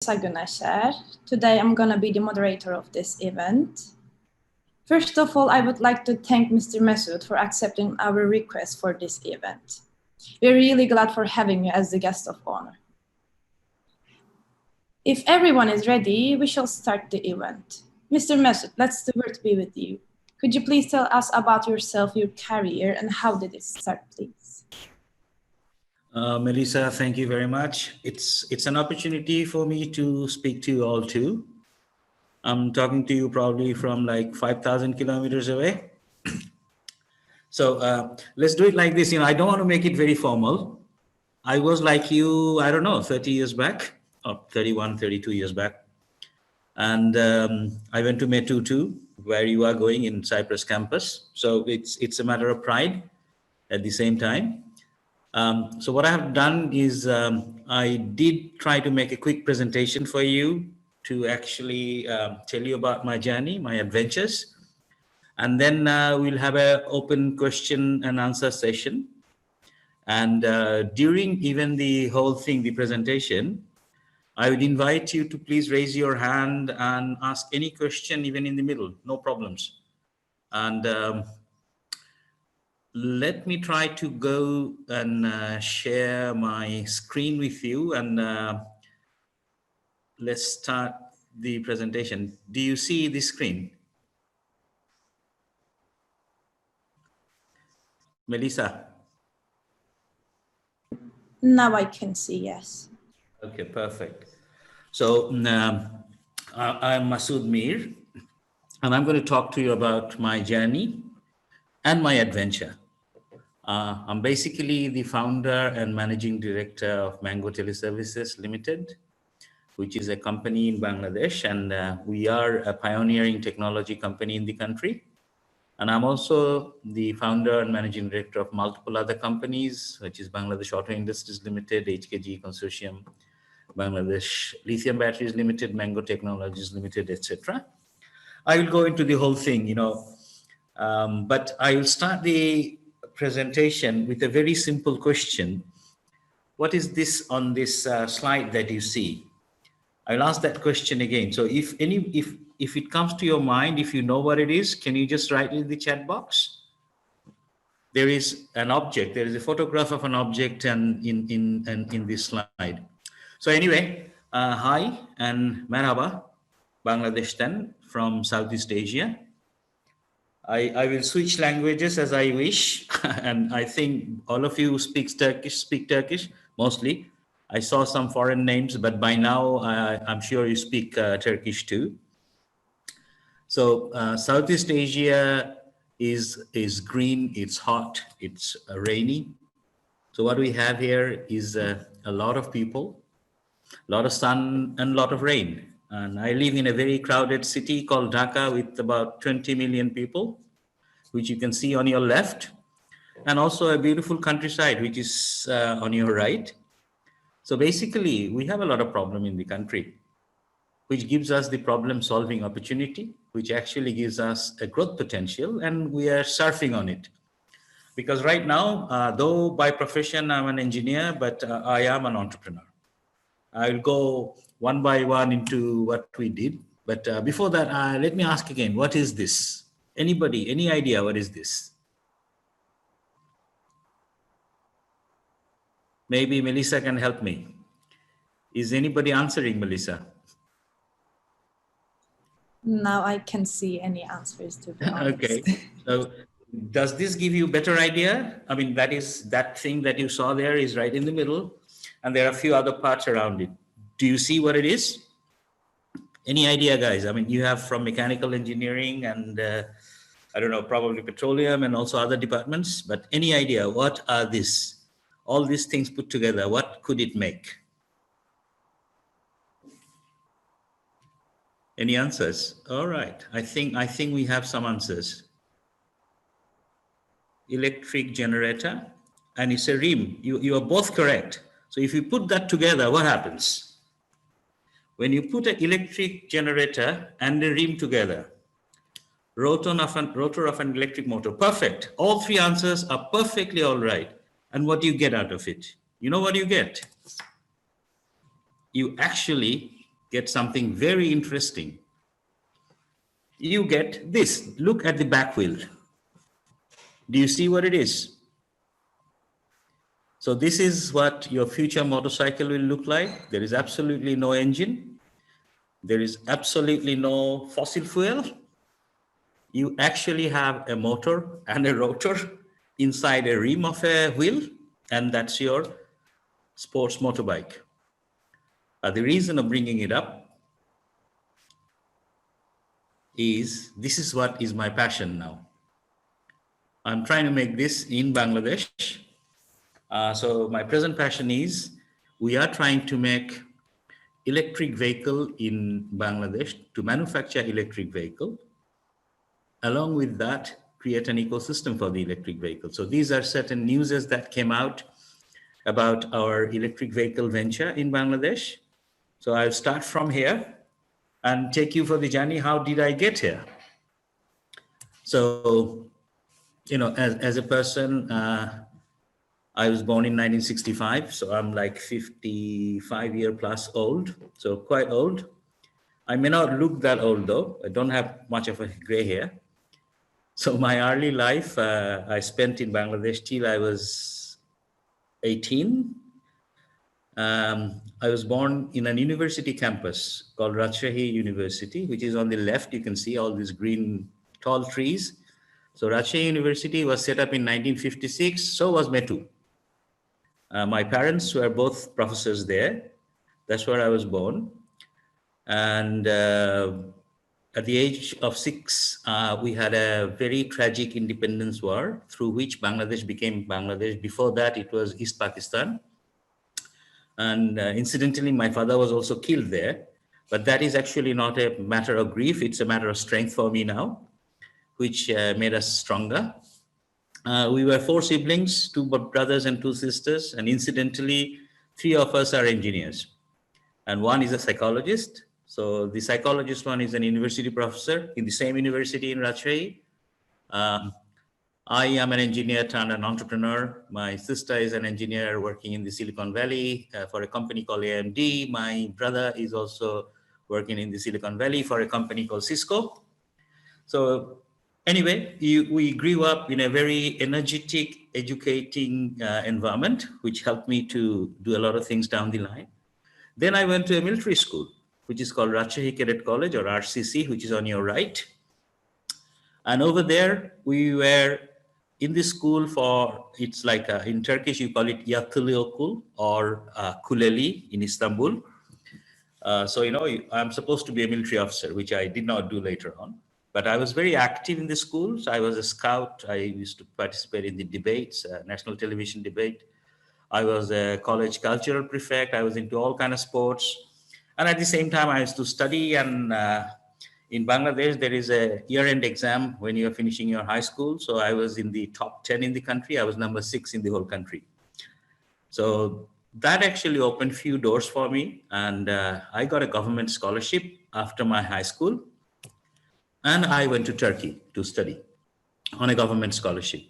Sagunashar. Today I'm going to be the moderator of this event. First of all, I would like to thank Mr. Masud for accepting our request for this event. We're really glad for having you as the guest of honor. If everyone is ready, we shall start the event. Mr. Masud, let's the word be with you. Could you please tell us about yourself, your career, and how did it start, please? Melissa, thank you very much. It's an opportunity for me to speak to you all too. I'm talking to you probably from like 5,000 kilometers away. So let's do it like this. I don't want to make it very formal. I was like you, I don't know, 30 years back, or 31, 32 years back. And I went to METU too, where you are going in Cyprus campus. So it's a matter of pride at the same time. So what I have done is I did try to make a quick presentation for you to actually tell you about my journey, my adventures. And then we'll have an open question and answer session. And during even the whole thing, the presentation, I would invite you to please raise your hand and ask any question, even in the middle, no problems. And let me try to go and share my screen with you, and let's start the presentation. Do you see the screen? Melissa? Now I can see, yes. Okay, perfect. So I'm Masud Mir, and I'm going to talk to you about my journey and my adventure. I'm basically the founder and managing director of Mango Teleservices Limited, which is a company in Bangladesh, and we are a pioneering technology company in the country. And I'm also the founder and managing director of multiple other companies, which is Bangladesh Auto Industries Limited, HKG Consortium, Bangladesh Lithium Batteries Limited, Mango Technologies Limited, etc. I will go into the whole thing, but I will start the presentation with a very simple question. What is this on this slide that you see? I'll ask that question again. So if it comes to your mind, if you know what it is, can you just write it in the chat box? There is an object. There is a photograph of an object and in this slide. So anyway, hi and merhaba, Bangladesh then from Southeast Asia. I will switch languages as I wish, and I think all of you speak Turkish mostly. I saw some foreign names, but by now I'm sure you speak Turkish too. So Southeast Asia is green, it's hot, it's rainy. So what we have here is a lot of people, a lot of sun and a lot of rain. And I live in a very crowded city called Dhaka with about 20 million people, which you can see on your left, and also a beautiful countryside, which is on your right. So basically, we have a lot of problem in the country, which gives us the problem-solving opportunity, which actually gives us a growth potential, and we are surfing on it. Because right now, though by profession I'm an engineer, but I am an entrepreneur. I'll go one by one into what we did. But before that, let me ask again, what is this? Anybody, any idea what is this? Maybe Melissa can help me. Is anybody answering, Melissa? Now I can see any answers, to be honest. Okay. So does this give you a better idea? I mean, that thing that you saw there is right in the middle, and there are a few other parts around it. Do you see what it is? Any idea, guys? I mean, you have from mechanical engineering and I don't know, probably petroleum and also other departments, but any idea what are these? All these things put together, what could it make? Any answers? All right, I think we have some answers. Electric generator, and it's a rim. You are both correct. So if you put that together, what happens? When you put an electric generator and a rim together, rotor of an electric motor, perfect. All three answers are perfectly all right. And what do you get out of it? You know what you get? You actually get something very interesting. You get this. Look at the back wheel. Do you see what it is? So this is what your future motorcycle will look like. There is absolutely no engine. There is absolutely no fossil fuel. You actually have a motor and a rotor inside a rim of a wheel, and that's your sports motorbike. The reason of bringing it up is this is what is my passion now. I'm trying to make this in Bangladesh. So my present passion is we are trying to make electric vehicle in Bangladesh, to manufacture electric vehicle. Along with that, create an ecosystem for the electric vehicle. So these are certain newses that came out about our electric vehicle venture in Bangladesh. So I'll start from here and take you for the journey. How did I get here? So, you know, as a person, I was born in 1965, so I'm like 55 year plus old, so quite old. I may not look that old though. I don't have much of a gray hair. So my early life, I spent in Bangladesh till I was 18. I was born in an university campus called Rajshahi University, which is on the left. You can see all these green tall trees. So Rajshahi University was set up in 1956. So was METU. My parents were both professors there. That's where I was born. And at the age of 6, we had a very tragic independence war through which Bangladesh became Bangladesh. Before that, it was East Pakistan. And incidentally, my father was also killed there. But that is actually not a matter of grief. It's a matter of strength for me now, which made us stronger. We were 4 siblings, 2 brothers and 2 sisters. And incidentally, 3 of us are engineers. And 1 is a psychologist. So the psychologist one is an university professor in the same university in Rajshahi. I am an engineer turned an entrepreneur. My sister is an engineer working in the Silicon Valley for a company called AMD. My brother is also working in the Silicon Valley for a company called Cisco. So anyway, we grew up in a very energetic, educating environment, which helped me to do a lot of things down the line. Then I went to a military school, which is called Rajshahi Cadet College, or RCC, which is on your right. And over there, we were in the school for, it's like in Turkish, you call it Yatılı Okul or Kuleli in Istanbul. So, you know, I'm supposed to be a military officer, which I did not do later on. But I was very active in the schools. I was a scout. I used to participate in the debates, national television debate. I was a college cultural prefect. I was into all kinds of sports. And at the same time, I used to study. And in Bangladesh, there is a year-end exam when you're finishing your high school. So I was in the top 10 in the country. I was number 6 in the whole country. So that actually opened few doors for me. And I got a government scholarship after my high school. And I went to Turkey to study on a government scholarship.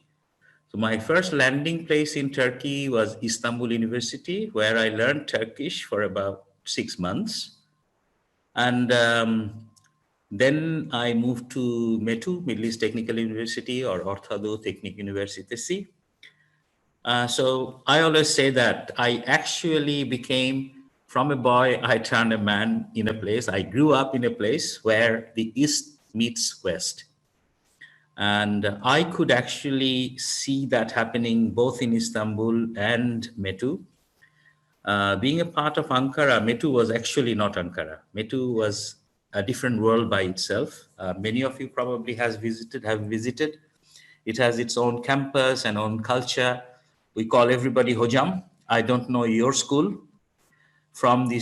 So my first landing place in Turkey was Istanbul University, where I learned Turkish for about 6 months. And then I moved to METU, Middle East Technical University, or Orta Doğu Teknik Üniversitesi. So I always say that I actually became, from a boy, I turned a man in a place. I grew up in a place where the East meets West. And I could actually see that happening both in Istanbul and METU. Being a part of Ankara, METU was actually not Ankara. METU was a different world by itself. Many of you probably have visited. It has its own campus and own culture. We call everybody Hojam. I don't know your school. From the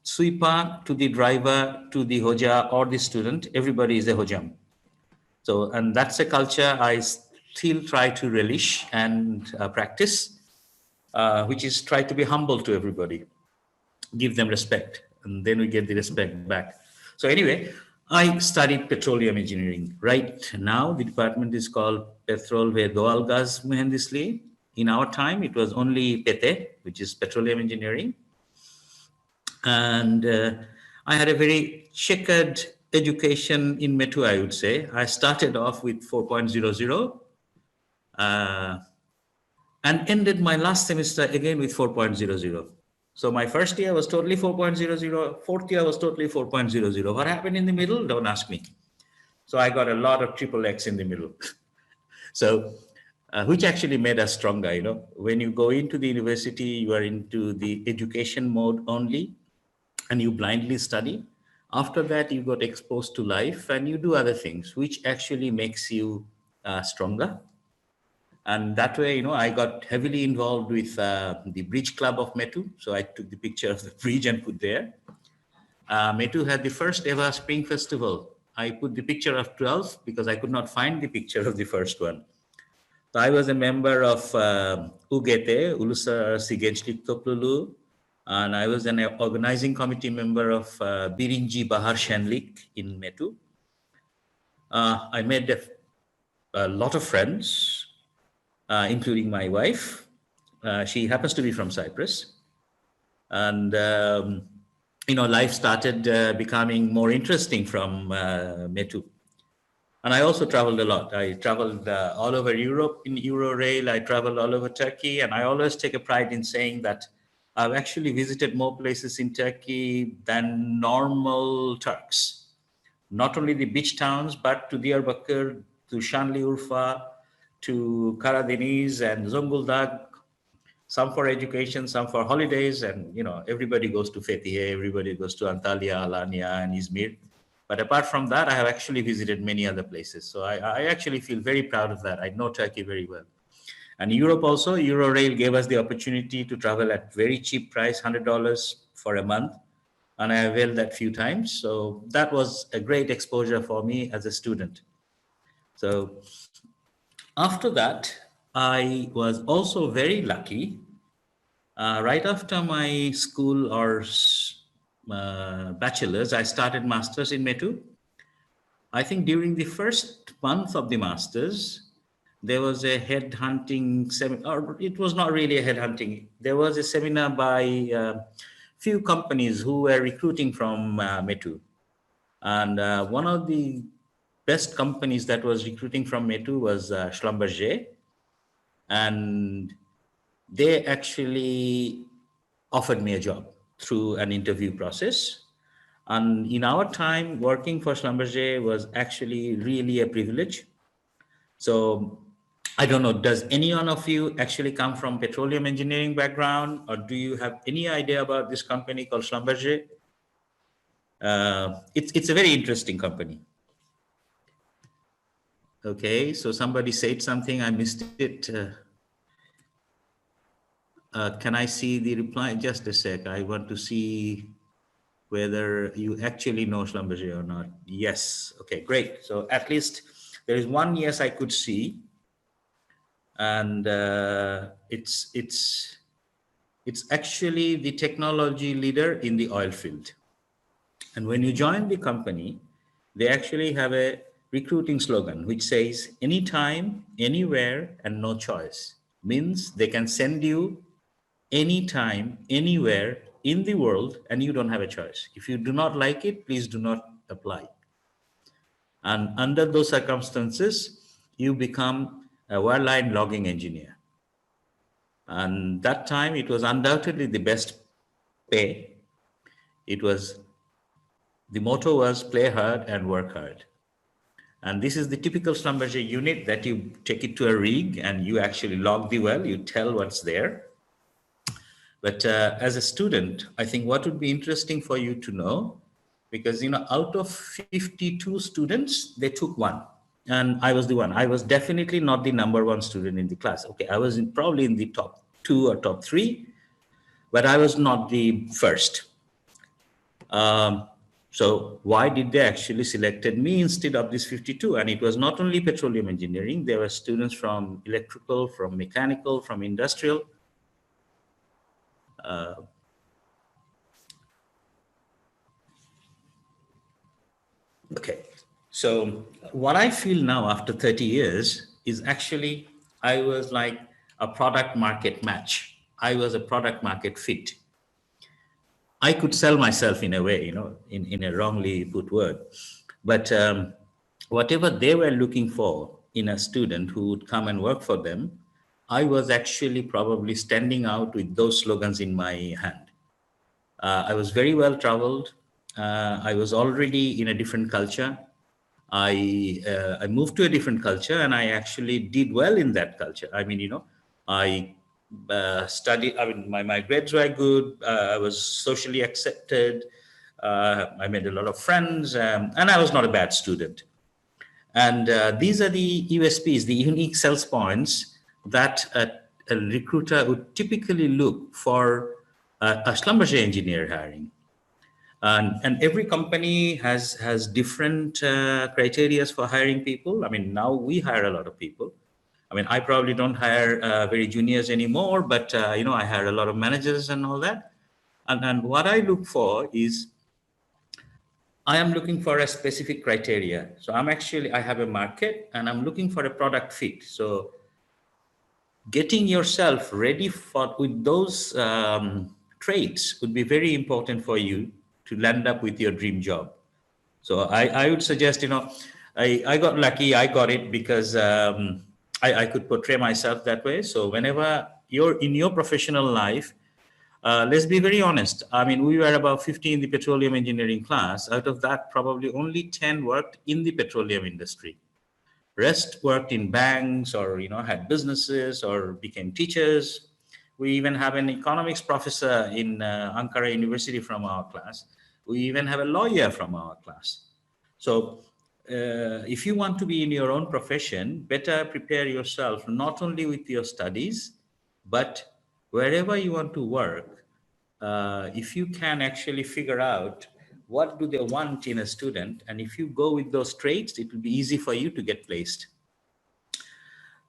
sweeper to the driver to the Hoja or the student, everybody is a Hojam. So, and that's a culture I still try to relish and practice, which is try to be humble to everybody, give them respect, and then we get the respect back. So anyway, I studied petroleum engineering. Right now, the department is called Petrol ve Doğalgaz Mühendisliği. In our time, it was only PT, which is petroleum engineering. And I had a very checkered education in METU, I would say. I started off with 4.00 uh, and ended my last semester again with 4.00. So my first year was totally 4.00, fourth year was totally 4.00. What happened in the middle? Don't ask me. So I got a lot of triple X in the middle. So, which actually made us stronger. When you go into the university, you are into the education mode only, and you blindly study. After that, you got exposed to life and you do other things, which actually makes you stronger. And that way, I got heavily involved with the Bridge Club of METU. So I took the picture of the bridge and put there. METU had the first ever Spring Festival. I put the picture of 12 because I could not find the picture of the first one. So I was a member of UGT, Uluslararası Gençlik Topluluğu, and I was an organizing committee member of Birinci Bahar Şenlik in METU. I made a lot of friends, including my wife. She happens to be from Cyprus. And, life started becoming more interesting from METU. And I also traveled a lot. I traveled all over Europe in Eurorail. I traveled all over Turkey. And I always take a pride in saying that I've actually visited more places in Turkey than normal Turks. Not only the beach towns, but to Diyarbakir, to Şanlıurfa, to Karadeniz and Zonguldak, some for education, some for holidays. And, everybody goes to Fethiye, everybody goes to Antalya, Alanya, and Izmir. But apart from that, I have actually visited many other places. So I actually feel very proud of that. I know Turkey very well. And Europe also, Eurorail gave us the opportunity to travel at very cheap price, $100 for a month. And I availed that few times. So that was a great exposure for me as a student. So after that, I was also very lucky. Right after my school or bachelor's, I started master's in METU. I think during the first month of the master's, there was a headhunting seminar, or it was not really a headhunting. There was a seminar by few companies who were recruiting from METU. And one of the best companies that was recruiting from METU was Schlumberger. And they actually offered me a job through an interview process. And in our time, working for Schlumberger was actually really a privilege. So I don't know, does any one of you actually come from petroleum engineering background, or do you have any idea about this company called Schlumberger? It's a very interesting company. Okay, so somebody said something, I missed it. Can I see the reply? Just a sec. I want to see whether you actually know Schlumberger or not. Yes. Okay, great. So at least there is one yes I could see. And it's actually the technology leader in the oil field. And when you join the company, they actually have a recruiting slogan which says anytime, anywhere, and no choice. Means they can send you anytime, anywhere in the world, and you don't have a choice. If you do not like it, please do not apply. And under those circumstances, you become a wireline logging engineer. And that time, it was undoubtedly the best pay. The motto was play hard and work hard. And this is the typical Schlumberger unit that you take it to a rig and you actually log the well, you tell what's there. But as a student, I think what would be interesting for you to know, because, out of 52 students, they took one. And I was the one. I was definitely not the number one student in the class. Okay, I was probably in the top 2 or top 3, but I was not the first. So why did they actually selected me instead of these 52? And it was not only petroleum engineering. There were students from electrical, from mechanical, from industrial. Okay, so what I feel now after 30 years is actually I was like a product market match. I was a product market fit. I could sell myself in a way, in a wrongly put word. But whatever they were looking for in a student who would come and work for them, I was actually probably standing out with those slogans in my hand. I was very well traveled. I was already in a different culture. I moved to a different culture, and I actually did well in that culture. I mean, I studied. I mean, my grades were good. I was socially accepted. I made a lot of friends, and I was not a bad student. And these are the USPs, the unique sales points that a recruiter would typically look for a Schlumberger engineer hiring. And every company has different criteria for hiring people. I mean, now we hire a lot of people. I mean, I probably don't hire very juniors anymore, but I hire a lot of managers and all that. And what I look for is I am looking for a specific criteria. So I have a market and I'm looking for a product fit. So getting yourself ready with those traits would be very important for you to land up with your dream job. So I would suggest, I got lucky. I got it because I could portray myself that way. So whenever you're in your professional life, let's be very honest. I mean, we were about 50 in the petroleum engineering class. Out of that, probably only 10 worked in the petroleum industry. Rest worked in banks or, had businesses or became teachers. We even have an economics professor in Ankara University from our class. We even have a lawyer from our class. So if you want to be in your own profession, better prepare yourself not only with your studies, but wherever you want to work, if you can actually figure out what do they want in a student, and if you go with those traits, it will be easy for you to get placed.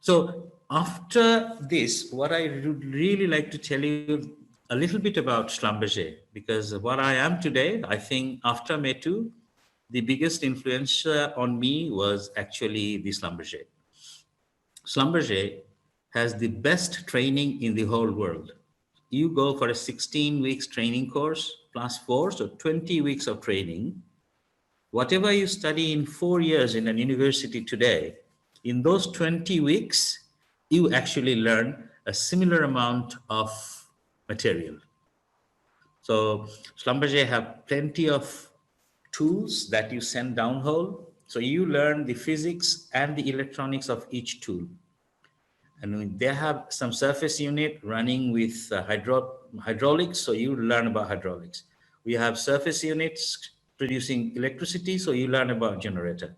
So after this, what I would really like to tell you a little bit about Schlumberger, because what I am today, I think after METU, the biggest influencer on me was actually the Schlumberger. Schlumberger has the best training in the whole world. You go for a 16 weeks training course plus 4, so 20 weeks of training. Whatever you study in 4 years in an university today, in those 20 weeks, you actually learn a similar amount of material. So Schlumberger have plenty of tools that you send downhole. So you learn the physics and the electronics of each tool. And they have some surface unit running with hydraulics, so you learn about hydraulics. We have surface units producing electricity, so you learn about generator.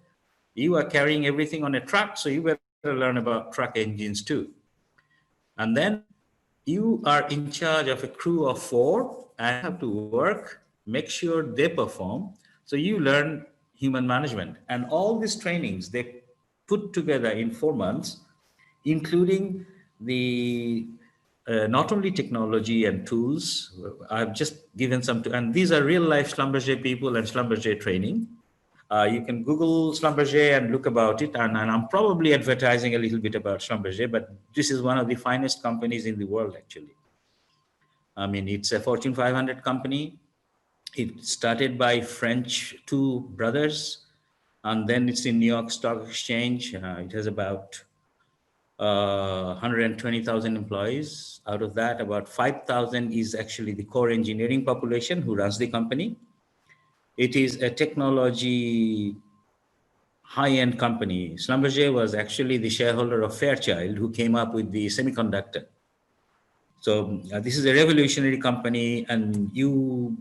You are carrying everything on a truck, so you better learn about truck engines too. And then you are in charge of a crew of 4 and have to work, make sure they perform. So you learn human management. And all these trainings, they put together in 4 months, including the not only technology and tools. I've just given some, and these are real life Schlumberger people and Schlumberger training. You can Google Schlumberger and look about it. And I'm probably advertising a little bit about Schlumberger, but this is one of the finest companies in the world, actually. I mean, it's a Fortune 500 company. It started by French 2 brothers, and then it's in New York Stock Exchange. It has about 120,000 employees. Out of that, about 5,000 is actually the core engineering population who runs the company. It is a technology high-end company. Schlumberger was actually the shareholder of Fairchild, who came up with the semiconductor. So this is a revolutionary company, and you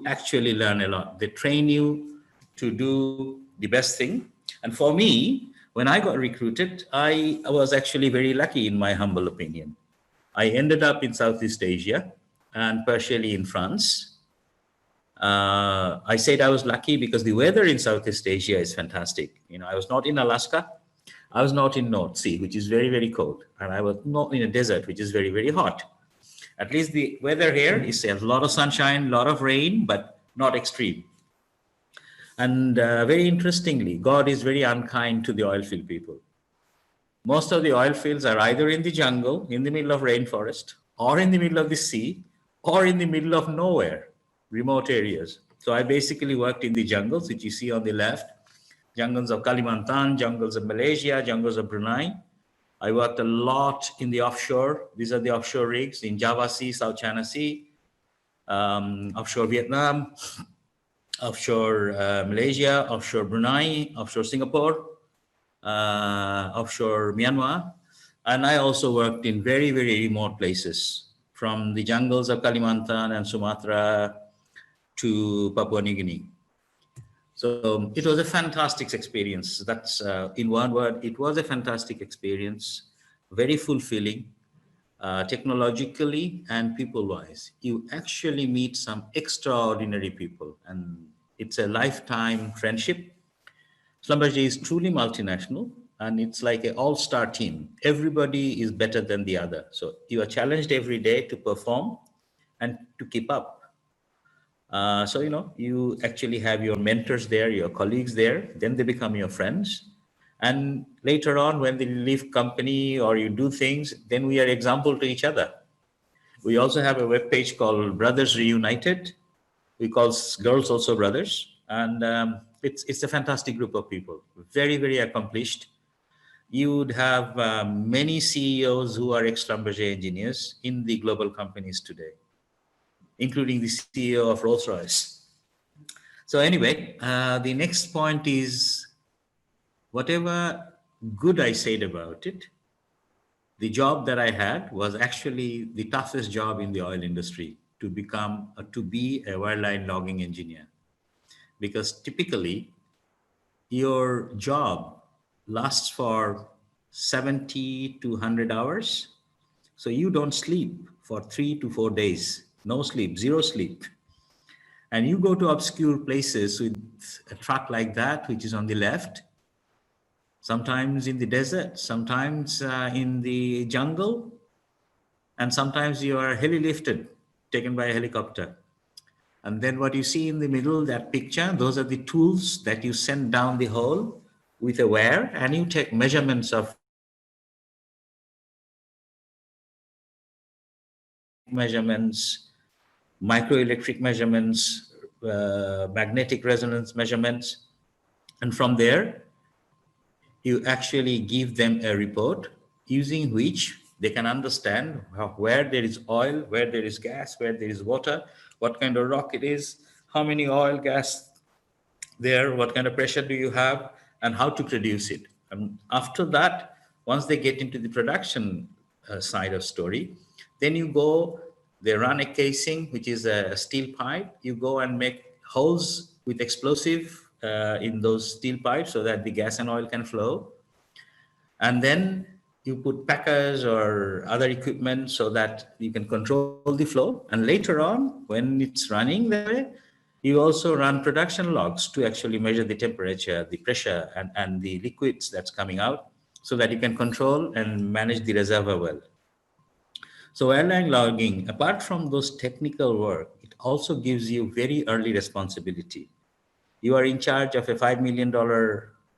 actually learn a lot. They train you to do the best thing. And for me, when I got recruited, I was actually very lucky, in my humble opinion. I ended up in Southeast Asia and partially in France. I said I was lucky because the weather in Southeast Asia is fantastic. I was not in Alaska. I was not in North Sea, which is very, very cold. And I was not in a desert, which is very, very hot. At least the weather here is a lot of sunshine, a lot of rain, but not extreme. And very interestingly, God is very unkind to the oil field people. Most of the oil fields are either in the jungle, in the middle of rainforest, or in the middle of the sea, or in the middle of nowhere. remote areas. So I basically worked in the jungles, which you see on the left, jungles of Kalimantan, jungles of Malaysia, jungles of Brunei. I worked a lot in the offshore. These are the offshore rigs in Java Sea, South China Sea, offshore Vietnam, offshore Malaysia, offshore Brunei, offshore Singapore, offshore Myanmar. And I also worked in very, very remote places, from the jungles of Kalimantan and Sumatra to Papua New Guinea. So it was a fantastic experience. That's in one word, it was a fantastic experience, very fulfilling, technologically and people-wise. You actually meet some extraordinary people, and it's a lifetime friendship. Schlumberger is truly multinational, and it's like an all-star team. Everybody is better than the other. So you are challenged every day to perform and to keep up. So, you actually have your mentors there, your colleagues there, then they become your friends. And later on, when they leave company or you do things, then we are example to each other. We also have a webpage called Brothers Reunited. We call girls also brothers. And it's a fantastic group of people, very, very accomplished. You would have many CEOs who are ex-Schlumberger engineers in the global companies today, including the CEO of Rolls-Royce. So anyway, the next point is, whatever good I said about it, the job that I had was actually the toughest job in the oil industry, to be a wireline logging engineer. Because typically your job lasts for 70 to 100 hours. So you don't sleep for 3 to 4 days, no sleep, zero sleep. And you go to obscure places with a truck like that, which is on the left, sometimes in the desert, sometimes in the jungle, and sometimes you are heli lifted, taken by a helicopter. And then what you see in the middle, that picture, those are the tools that you send down the hole with a wire, and you take measurements of measurements, microelectric measurements, magnetic resonance measurements. And from there, you actually give them a report using which they can understand where there is oil, where there is gas, where there is water, what kind of rock it is, how many oil, gas there, what kind of pressure do you have, and how to produce it. And after that, once they get into the production side of story, then they run a casing, which is a steel pipe. You go and make holes with explosive in those steel pipes so that the gas and oil can flow. And then you put packers or other equipment so that you can control the flow. And later on, when it's running that way, you also run production logs to actually measure the temperature, the pressure, and the liquids that's coming out, so that you can control and manage the reservoir well. So airline logging, apart from those technical work, it also gives you very early responsibility. You are in charge of a $5 million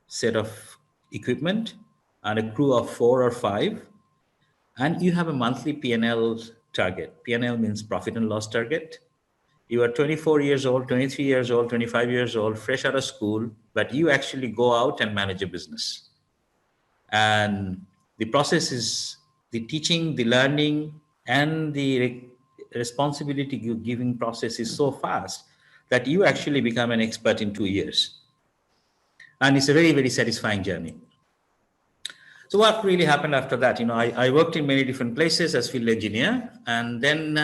set of equipment and a crew of 4 or 5, and you have a monthly P&L target. P&L means profit and loss target. You are 24 years old, 23 years old, 25 years old, fresh out of school, but you actually go out and manage a business. And the process is the teaching, the learning, and the responsibility giving process is so fast that you actually become an expert in 2 years. And it's a very, very satisfying journey. So what really happened after that? I worked in many different places as field engineer, and then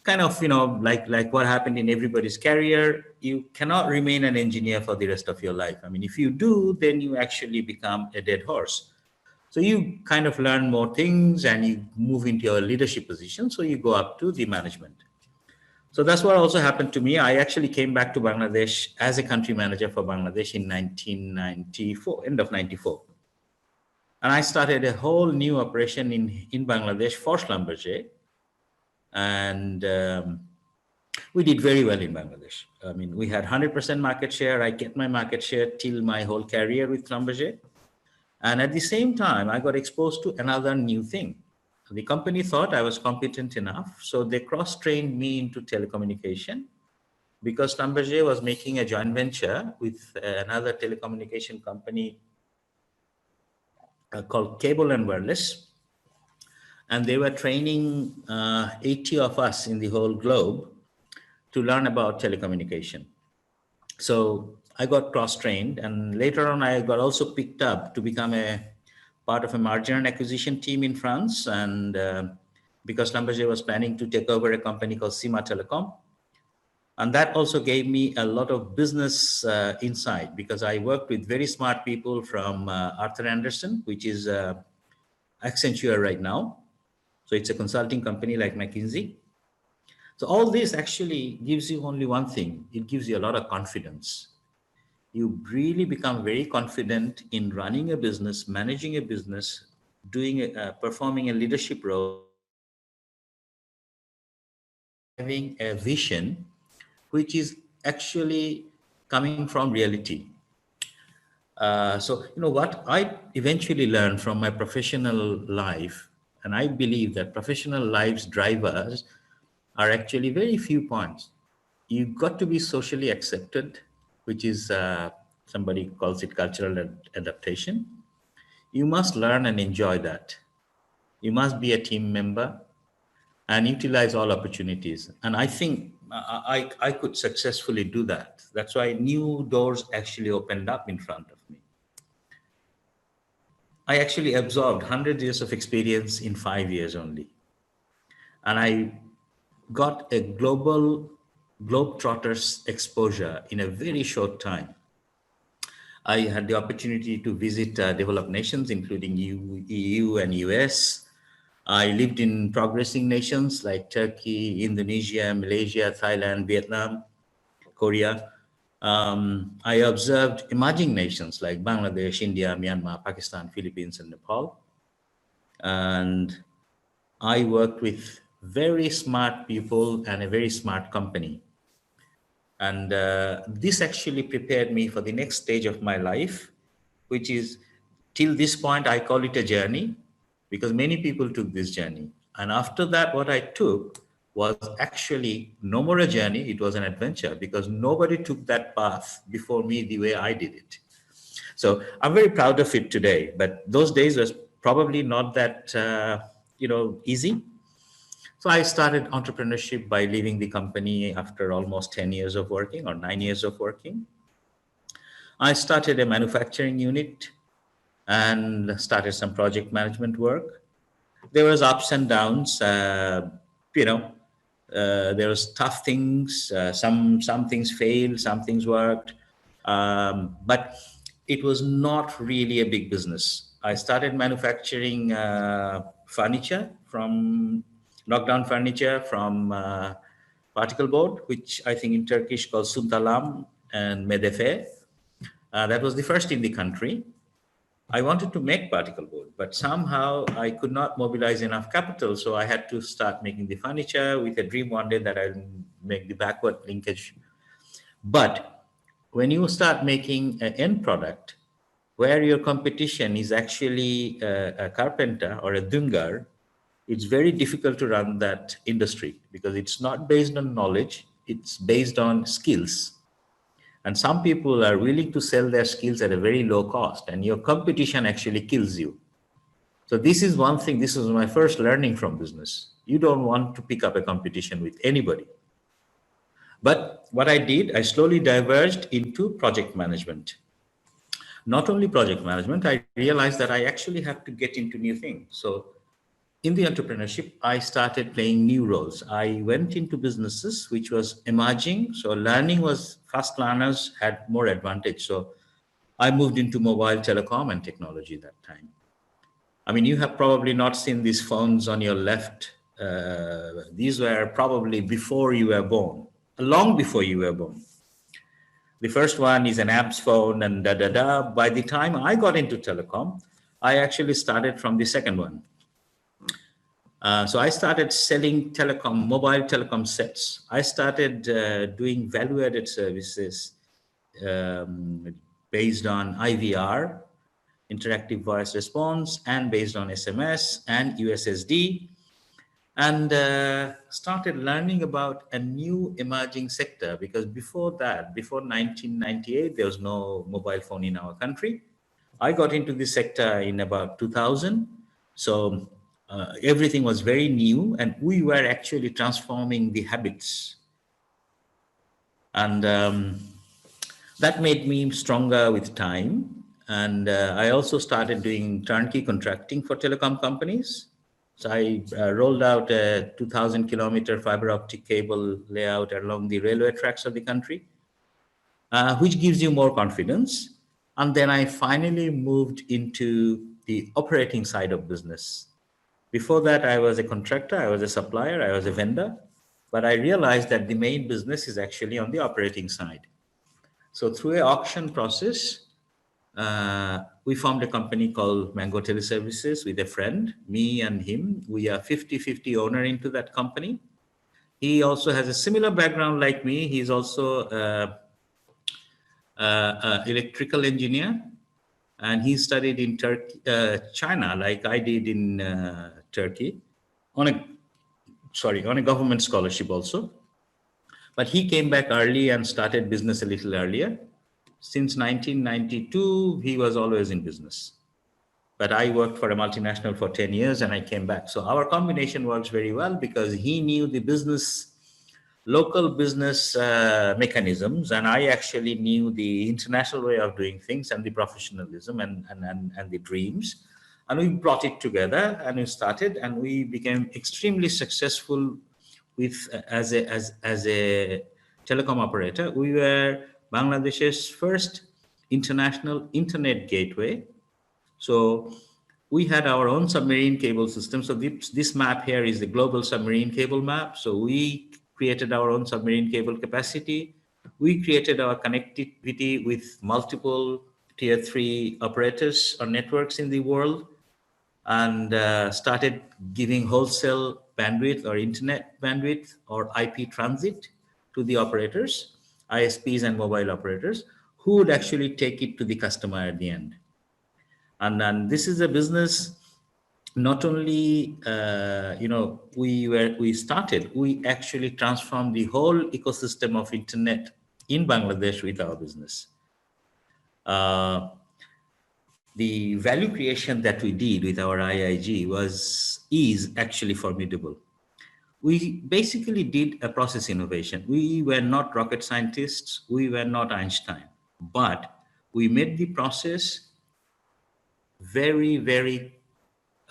kind of, like what happened in everybody's career, you cannot remain an engineer for the rest of your life. I mean, if you do, then you actually become a dead horse. So you kind of learn more things and you move into your leadership position. So you go up to the management. So that's what also happened to me. I actually came back to Bangladesh as a country manager for Bangladesh in 1994, end of 94. And I started a whole new operation in Bangladesh for Schlumberger. And we did very well in Bangladesh. I mean, we had 100% market share. I kept my market share till my whole career with Schlumberger. And at the same time, I got exposed to another new thing. the company thought I was competent enough, so they cross-trained me into telecommunication because Schlumberger was making a joint venture with another telecommunication company called Cable and Wireless, and they were training 80 of us in the whole globe to learn about telecommunication. So I got cross-trained, and later on I got also picked up to become a part of a merger and acquisition team in France. And because Schlumberger was planning to take over a company called Sima Telecom, and that also gave me a lot of business insight because I worked with very smart people from Arthur Andersen, which is Accenture right now. So it's a consulting company like McKinsey. So all this actually gives you only one thing. It gives you a lot of confidence. You really become very confident in running a business, managing a business, performing a leadership role, having a vision, which is actually coming from reality. So, what I eventually learned from my professional life, and I believe that professional lives drive us, are actually very few points. You've got to be socially accepted, which is somebody calls it cultural adaptation. You must learn and enjoy that. You must be a team member and utilize all opportunities. And I think I could successfully do that. That's why new doors actually opened up in front of me. I actually absorbed 100 years of experience in 5 years only. And I got a global globetrotters exposure in a very short time. I had the opportunity to visit developed nations, including EU and US. I lived in progressing nations like Turkey, Indonesia, Malaysia, Thailand, Vietnam, Korea. I observed emerging nations like Bangladesh, India, Myanmar, Pakistan, Philippines, and Nepal. And I worked with very smart people and a very smart company. And this actually prepared me for the next stage of my life, which is till this point, I call it a journey because many people took this journey. And after that, what I took was actually no more a journey, it was an adventure because nobody took that path before me the way I did it. So I'm very proud of it today, but those days was probably not that, easy. So I started entrepreneurship by leaving the company after almost 10 years of working or 9 years of working. I started a manufacturing unit and started some project management work. There was ups and downs, there was tough things. Some things failed, some things worked, but it was not really a big business. I started manufacturing furniture from knockdown furniture from particle board, which I think in Turkish called suntalam and medefe. That was the first in the country. I wanted to make particle board, but somehow I could not mobilize enough capital. So I had to start making the furniture with a dream one day that I'll make the backward linkage. But when you start making an end product where your competition is actually a carpenter or a dungar, it's very difficult to run that industry because it's not based on knowledge, it's based on skills. And some people are willing to sell their skills at a very low cost, and your competition actually kills you. So this is one thing, this was my first learning from business. You don't want to pick up a competition with anybody. But what I did, I slowly diverged into project management. Not only project management, I realized that I actually have to get into new things. So in the entrepreneurship, I started playing new roles. I went into businesses which was emerging. So learning was fast learners had more advantage. So I moved into mobile telecom and technology that time. I mean, you have probably not seen these phones on your left. These were probably before you were born, long before you were born. The first one is an ABS phone and da da da. By the time I got into telecom, I actually started from the second one. So I started selling mobile telecom sets. I started doing value-added services based on IVR, interactive voice response, and based on SMS and USSD, and started learning about a new emerging sector, because before that, before 1998, there was no mobile phone in our country. I got into this sector in about 2000. So everything was very new, and we were actually transforming the habits. And that made me stronger with time. And I also started doing turnkey contracting for telecom companies. So I rolled out a 2,000-kilometer fiber optic cable layout along the railway tracks of the country, which gives you more confidence. And then I finally moved into the operating side of business. Before that, I was a contractor, I was a supplier, I was a vendor, but I realized that the main business is actually on the operating side. So through an auction process, we formed a company called Mango Teleservices with a friend, me and him. We are 50-50 owner into that company. He also has a similar background like me. He's also electrical engineer, and he studied in Turkey, China, like I did in Turkey, on a government scholarship also. But he came back early and started business a little earlier. Since 1992, he was always in business. But I worked for a multinational for 10 years and I came back. So our combination works very well because he knew the local business mechanisms, and I actually knew the international way of doing things and the professionalism and the dreams. And we brought it together and we started, and we became extremely successful with as a telecom operator. We were Bangladesh's first international internet gateway. So we had our own submarine cable system. So this map here is the global submarine cable map. So we created our own submarine cable capacity. We created our connectivity with multiple tier 3 operators or networks in the world, and started giving wholesale bandwidth or internet bandwidth or IP transit to the operators, ISPs and mobile operators, who would actually take it to the customer at the end. And then this is a business. Not only we actually transformed the whole ecosystem of internet in Bangladesh with our business. The value creation that we did with our IIG is actually formidable. We basically did a process innovation. We were not rocket scientists, we were not Einstein, but we made the process very, very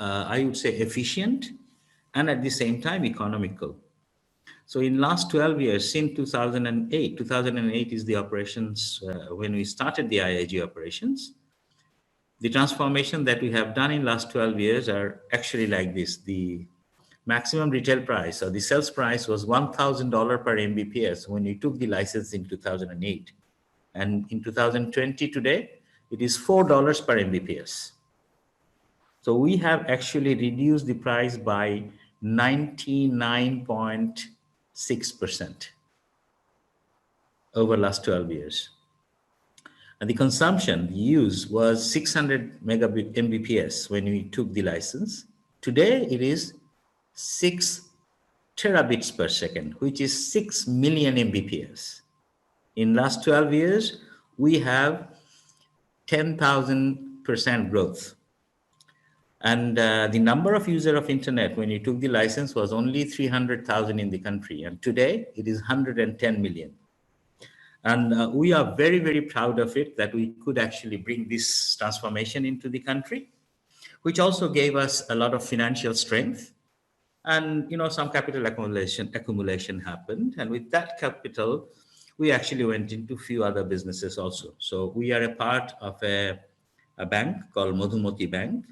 I would say efficient, and at the same time economical. So in last 12 years, since 2008 is the operations, when we started the IIG operations, the transformation that we have done in last 12 years are actually like this. The maximum retail price or the sales price was $1,000 per Mbps when we took the license in 2008. And in 2020 today, it is $4 per Mbps. So we have actually reduced the price by 99.6% over last 12 years. And the consumption, the use was 600 megabit Mbps when we took the license. Today it is 6 terabits per second, which is 6 million Mbps. In last 12 years, we have 10,000% growth. And the number of users of internet when you took the license was only 300,000 in the country. And today it is 110 million. And we are very, very proud of it that we could actually bring this transformation into the country, which also gave us a lot of financial strength. And some capital accumulation happened. And with that capital, we actually went into a few other businesses also. So we are a part of a bank called Madhumati Bank.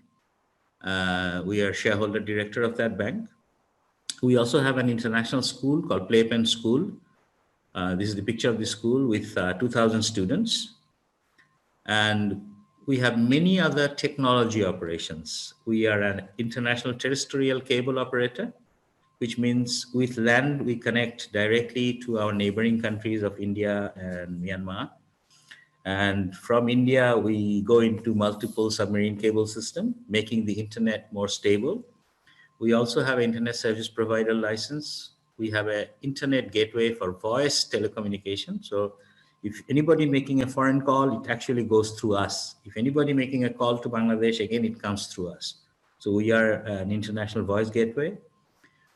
We are shareholder director of that bank. We also have an international school called Playpen School. This is the picture of the school with 2,000 students. And we have many other technology operations. We are an international terrestrial cable operator, which means with land, we connect directly to our neighboring countries of India and Myanmar. And from India, we go into multiple submarine cable system, making the internet more stable. We also have an internet service provider license. We have an internet gateway for voice telecommunication. So if anybody making a foreign call, it actually goes through us. If anybody making a call to Bangladesh, again, it comes through us. So we are an international voice gateway.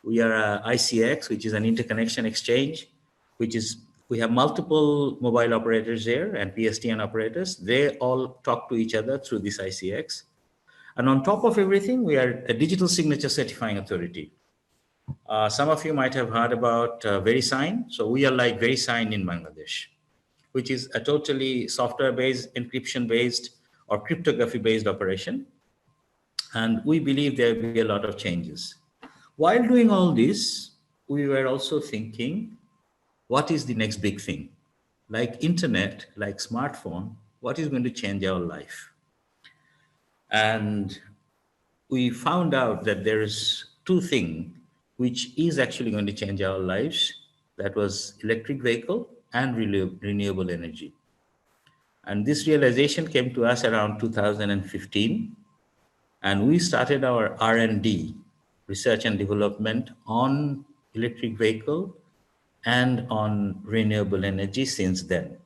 We are ICX, which is an interconnection exchange, which is, we have multiple mobile operators there and PSTN operators. They all talk to each other through this ICX. And on top of everything, we are a digital signature certifying authority. Some of you might have heard about VeriSign. So we are like VeriSign in Bangladesh, which is a totally software-based, encryption-based, or cryptography-based operation. And we believe there will be a lot of changes. While doing all this, we were also thinking, what is the next big thing? Like internet, like smartphone, what is going to change our life? And we found out that there is two things which is actually going to change our lives. That was electric vehicle and renewable energy. And this realization came to us around 2015. And we started our R&D, research and development, on electric vehicle and on renewable energy since then.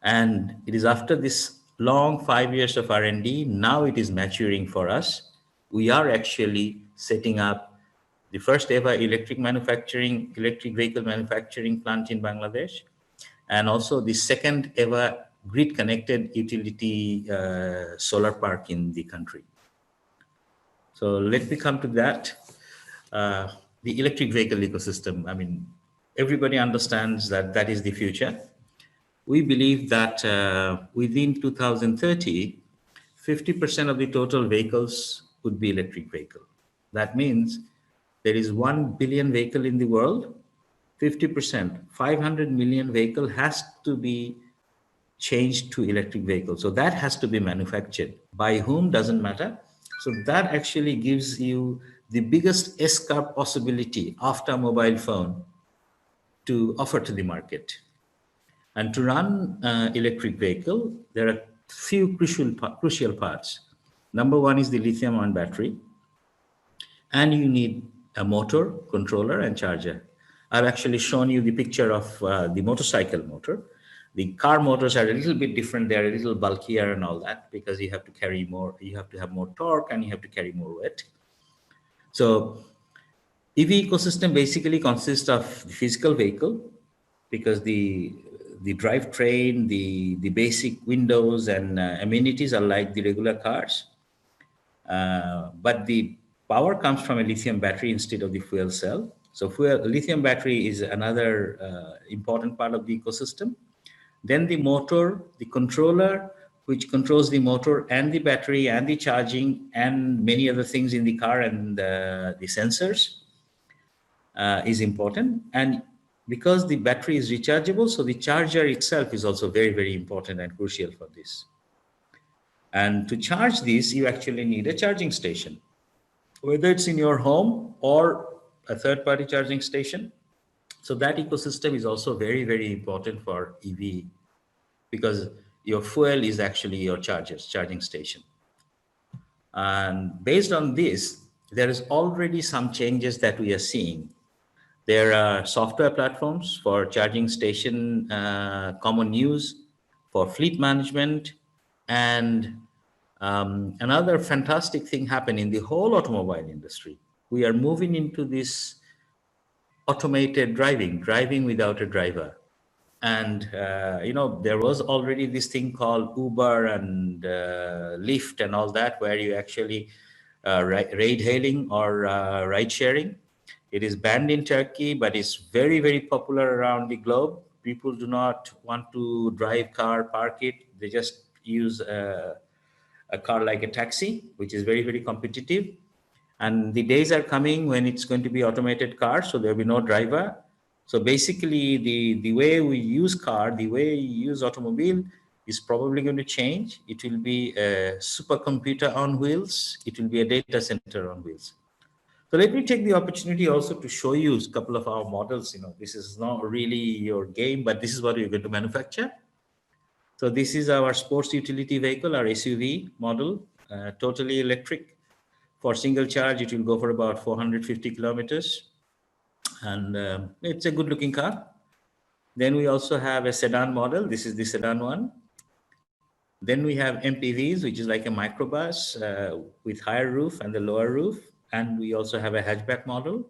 And it is after this long 5 years of R&D, now it is maturing for us. We are actually setting up the first ever electric vehicle manufacturing plant in Bangladesh, and also the second ever grid connected utility solar park in the country. So let me come to that. The electric vehicle ecosystem, I mean, everybody understands that that is the future. We believe that within 2030, 50% of the total vehicles would be electric vehicle. That means there is 1 billion vehicle in the world, 50%, 500 million vehicle has to be changed to electric vehicles. So that has to be manufactured. By whom doesn't matter. So that actually gives you the biggest S-curve possibility after mobile phone to offer to the market. And to run electric vehicle, there are few crucial parts. Number one is the lithium-ion battery. And you need a motor, controller, and charger. I've actually shown you the picture of the motorcycle motor. The car motors are a little bit different. They're a little bulkier and all that because you have to carry more, you have to have more torque and you have to carry more weight. So EV ecosystem basically consists of the physical vehicle because the drivetrain, the basic windows and amenities are like the regular cars. But the power comes from a lithium battery instead of the fuel cell. So lithium battery is another important part of the ecosystem. Then the motor, the controller, which controls the motor and the battery and the charging and many other things in the car and the sensors is important. And because the battery is rechargeable, so the charger itself is also very, very important and crucial for this. And to charge this, you actually need a charging station, whether it's in your home or a third-party charging station. So that ecosystem is also very, very important for EV because your fuel is actually your charging station. And based on this, there is already some changes that we are seeing. There are software platforms for charging station common use, for fleet management, and another fantastic thing happened in the whole automobile industry. We are moving into this automated driving without a driver. And, there was already this thing called Uber and Lyft and all that, where you actually ride hailing or ride sharing. It is banned in Turkey, but it's very, very popular around the globe. People do not want to drive car, park it. They just use a car like a taxi, which is very, very competitive. And the days are coming when it's going to be automated cars, so there'll be no driver. So basically, the way we use car, the way you use automobile is probably going to change. It will be a supercomputer on wheels. It will be a data center on wheels. So let me take the opportunity also to show you a couple of our models. This is not really your game, but this is what we're going to manufacture. So this is our sports utility vehicle, our SUV model, totally electric. For single charge, it will go for about 450 kilometers. And it's a good looking car. Then we also have a sedan model. This is the sedan one. Then we have MPVs, which is like a microbus with higher roof and the lower roof. And we also have a hatchback model.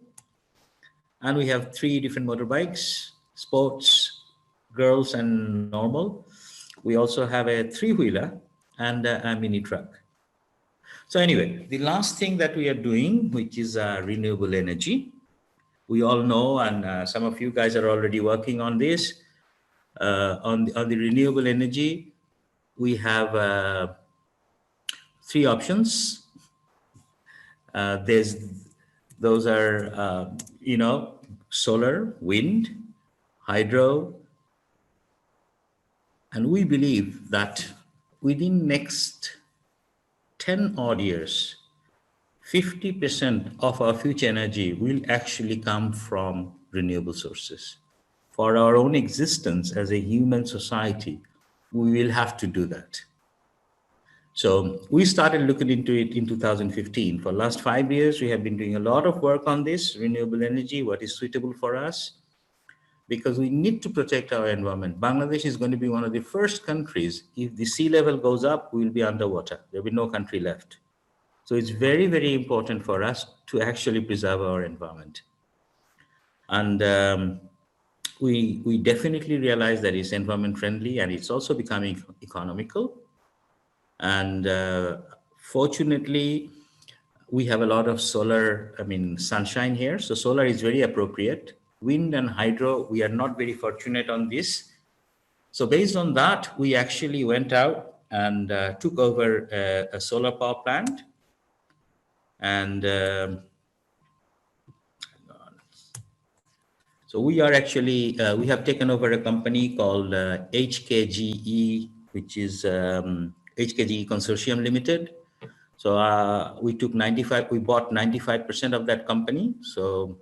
And we have three different motorbikes, sports, girls, and normal. We also have a three-wheeler and a mini truck. So anyway, the last thing that we are doing, which is renewable energy. We all know, and some of you guys are already working on this. On the renewable energy, we have three options. Those are solar, wind, hydro, and we believe that within next 10 odd years, 50% of our future energy will actually come from renewable sources. For our own existence as a human society, we will have to do that. So we started looking into it in 2015. For the last 5 years, we have been doing a lot of work on this renewable energy, what is suitable for us, because we need to protect our environment. Bangladesh is going to be one of the first countries. If the sea level goes up, we'll be underwater. There will be no country left. So it's very, very important for us to actually preserve our environment. And we definitely realize that it's environment friendly and it's also becoming economical. And fortunately, we have a lot of solar, sunshine here. So solar is very appropriate. Wind and hydro, we are not very fortunate on this. So based on that, we actually went out and took over a solar power plant. And so we are actually, we have taken over a company called HKGE, which is HKGE Consortium Limited. So we bought 95% of that company. So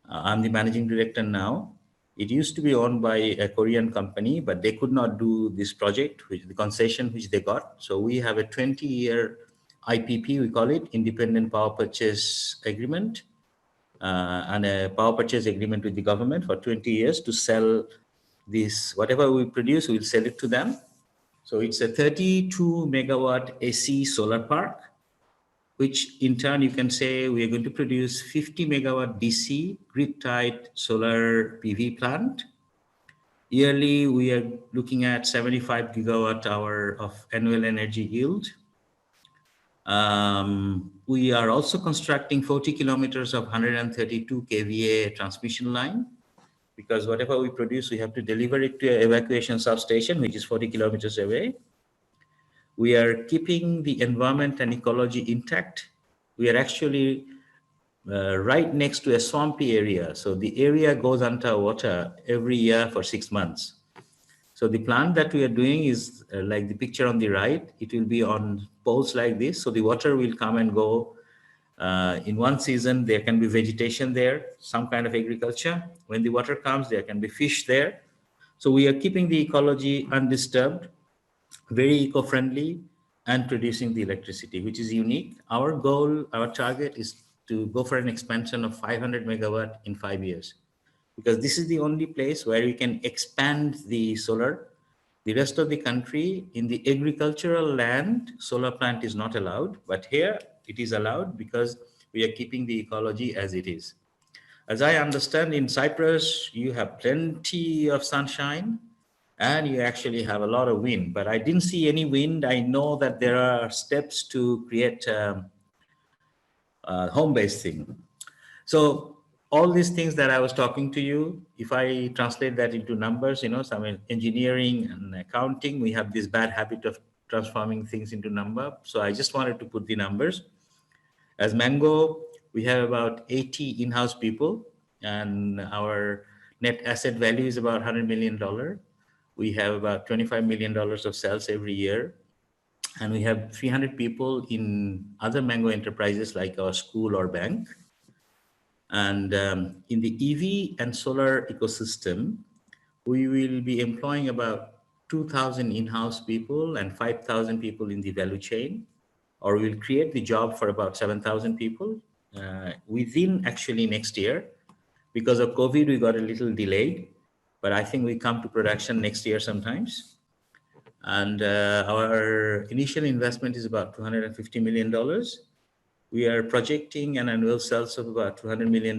I'm the managing director now. It used to be owned by a Korean company, but they could not do this project, the concession which they got. So we have a 20-year IPP, we call it, Independent Power Purchase Agreement, and a power purchase agreement with the government for 20 years to sell this, whatever we produce, we'll sell it to them. So it's a 32 megawatt AC solar park, which in turn you can say we are going to produce 50 megawatt DC grid-tied solar PV plant. Yearly, we are looking at 75 gigawatt hour of annual energy yield. We are also constructing 40 kilometers of 132 kVA transmission line, because whatever we produce, we have to deliver it to an evacuation substation, which is 40 kilometers away. We are keeping the environment and ecology intact. We are actually right next to a swampy area. So the area goes underwater every year for 6 months. So the plant that we are doing is like the picture on the right. It will be on poles like this. So the water will come and go. In one season, there can be vegetation there, some kind of agriculture. When the water comes, there can be fish there. So we are keeping the ecology undisturbed, very eco-friendly, and producing the electricity, which is unique. Our goal, our target is to go for an expansion of 500 megawatt in 5 years, because this is the only place where we can expand the solar. The rest of the country, in the agricultural land, solar plant is not allowed, but here it is allowed because we are keeping the ecology as it is. As I understand, in Cyprus, you have plenty of sunshine and you actually have a lot of wind, but I didn't see any wind. I know that there are steps to create a home-based thing. So all these things that I was talking to you, if I translate that into numbers, some engineering and accounting, we have this bad habit of transforming things into number. So I just wanted to put the numbers. As Mango, we have about 80 in-house people, and our net asset value is about $100 million. We have about $25 million of sales every year. And we have 300 people in other Mango enterprises like our school or bank. And in the EV and solar ecosystem, we will be employing about 2,000 in-house people and 5,000 people in the value chain, or we'll create the job for about 7,000 people within actually next year. Because of COVID, we got a little delayed, but I think we come to production next year sometimes. And our initial investment is about $250 million. We are projecting an annual sales of about $200 million.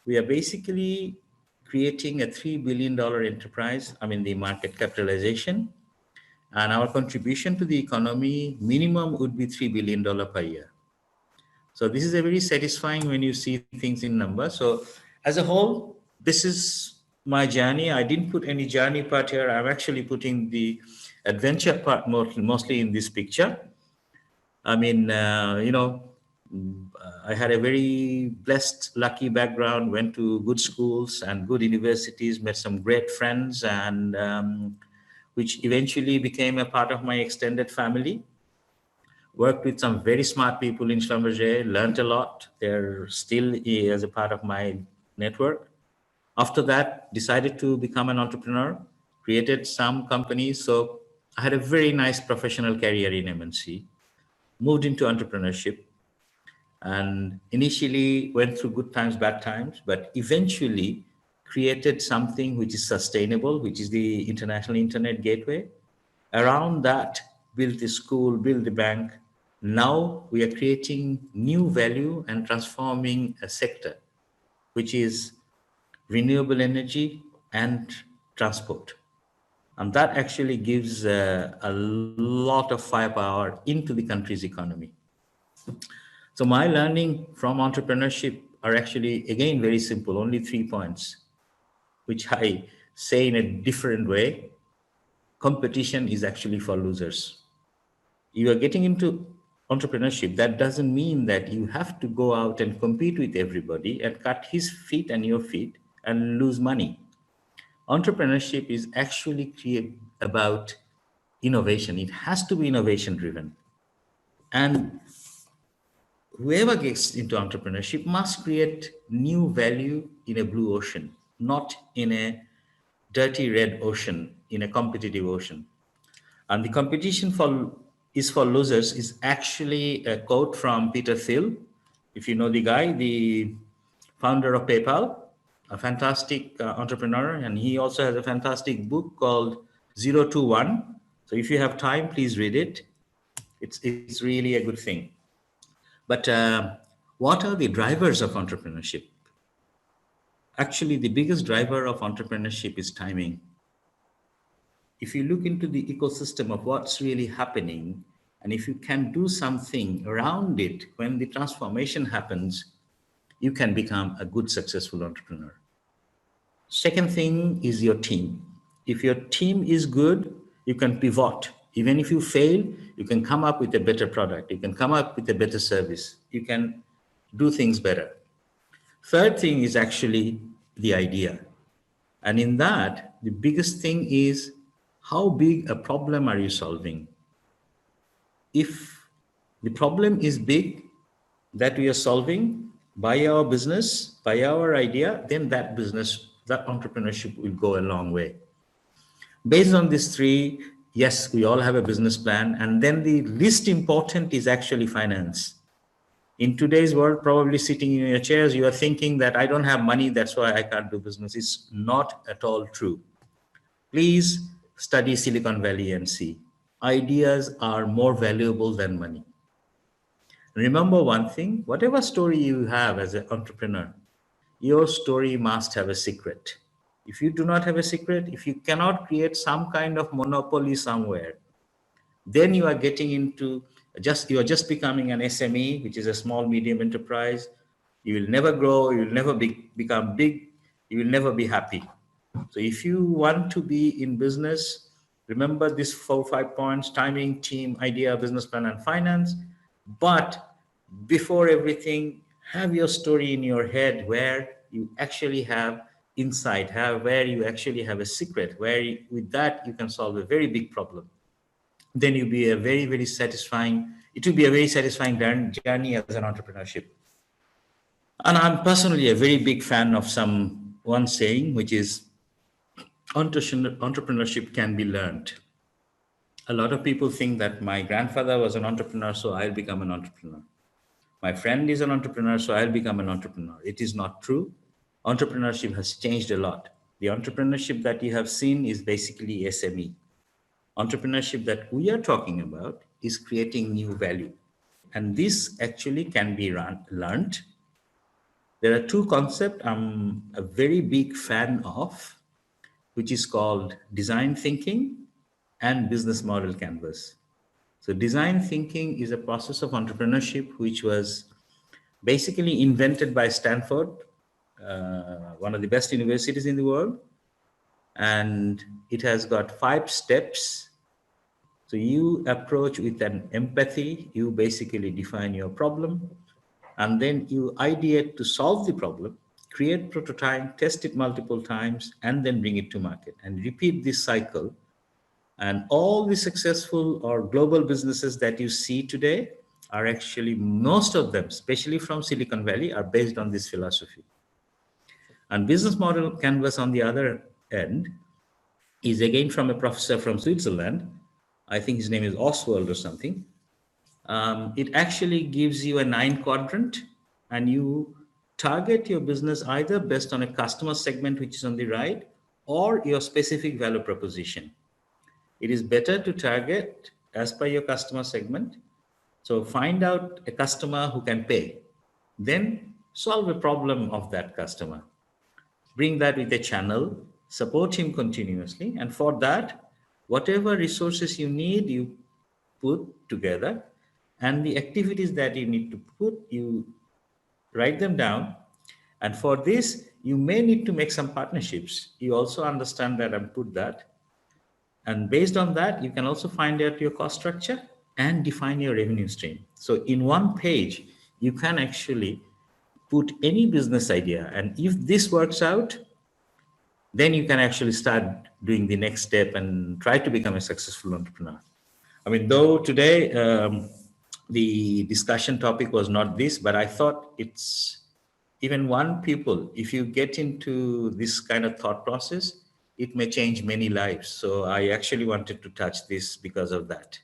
We are basically creating a $3 billion enterprise, the market capitalization. And our contribution to the economy minimum would be $3 billion per year. So this is a very satisfying when you see things in numbers. So as a whole, this is my journey. I didn't put any journey part here. I'm actually putting the adventure part mostly in this picture. I had a very blessed, lucky background, went to good schools and good universities, met some great friends, and which eventually became a part of my extended family. Worked with some very smart people in Schlumberger, learned a lot. They're still as a part of my network. After that, decided to become an entrepreneur, created some companies. So I had a very nice professional career in MNC, moved into entrepreneurship, and initially went through good times, bad times, but eventually created something which is sustainable, which is the International Internet Gateway. Around that, built the school, built the bank. Now we are creating new value and transforming a sector, which is renewable energy and transport. And that actually gives a lot of firepower into the country's economy. So my learning from entrepreneurship are actually, again, very simple, only 3 points, which I say in a different way. Competition is actually for losers. You are getting into entrepreneurship. That doesn't mean that you have to go out and compete with everybody and cut his feet and your feet and lose money. Entrepreneurship is actually about innovation. It has to be innovation driven. And whoever gets into entrepreneurship must create new value in a blue ocean, not in a dirty red ocean, in a competitive ocean. And the competition is for losers is actually a quote from Peter Thiel. If you know the guy, the founder of PayPal, a fantastic entrepreneur, and he also has a fantastic book called 0 to 1. So if you have time, please read it. It's really a good thing. But what are the drivers of entrepreneurship? Actually, the biggest driver of entrepreneurship is timing. If you look into the ecosystem of what's really happening, and if you can do something around it when the transformation happens, you can become a good, successful entrepreneur. Second thing is your team. If your team is good, you can pivot. Even if you fail, you can come up with a better product. You can come up with a better service. You can do things better. Third thing is actually the idea. And in that, the biggest thing is how big a problem are you solving? If the problem is big that we are solving by our business, by our idea, then that entrepreneurship will go a long way. Based on these three, yes, we all have a business plan. And then the least important is actually finance. In today's world, probably sitting in your chairs, you are thinking that I don't have money, that's why I can't do business. It's not at all true. Please study Silicon Valley and see. Ideas are more valuable than money. Remember one thing, whatever story you have as an entrepreneur, your story must have a secret. If you do not have a secret, if you cannot create some kind of monopoly somewhere, then you are getting into you are just becoming an SME, which is a small medium enterprise. You will never grow, you will never become big, you will never be happy. So if you want to be in business, remember these 4 or 5 points: timing, team, idea, business plan, and finance. But before everything, have your story in your head where you actually have insight, where you actually have a secret, where with that you can solve a very big problem. Then you'll be it will be a very satisfying journey as an entrepreneurship. And I'm personally a very big fan of one saying, which is, entrepreneurship can be learned. A lot of people think that my grandfather was an entrepreneur, so I'll become an entrepreneur. My friend is an entrepreneur, so I'll become an entrepreneur. It is not true. Entrepreneurship has changed a lot. The entrepreneurship that you have seen is basically SME. Entrepreneurship that we are talking about is creating new value. And this actually can be learned. There are two concepts I'm a very big fan of, which is called design thinking and business model canvas. So, design thinking is a process of entrepreneurship which was basically invented by Stanford, one of the best universities in the world. And it has got 5 steps. So, you approach with an empathy, you basically define your problem, and then you ideate to solve the problem, create prototype, test it multiple times, and then bring it to market and repeat this cycle. And all the successful or global businesses that you see today are actually, most of them, especially from Silicon Valley, are based on this philosophy. And business model canvas, on the other end, is again from a professor from Switzerland. I think his name is Oswald or something. It actually gives you a 9 quadrant, and you target your business either based on a customer segment, which is on the right, or your specific value proposition. It is better to target as per your customer segment. So find out a customer who can pay, then solve a problem of that customer. Bring that with a channel, support him continuously, and for that, whatever resources you need, you put together, and the activities that you need to put, you write them down. And for this, you may need to make some partnerships. You also understand that and put that. And based on that, you can also find out your cost structure and define your revenue stream. So in one page, you can actually put any business idea. And if this works out, then you can actually start doing the next step and try to become a successful entrepreneur. I mean, though today the discussion topic was not this, but I thought it's even one people, if you get into this kind of thought process, it may change many lives. So I actually wanted to touch this because of that.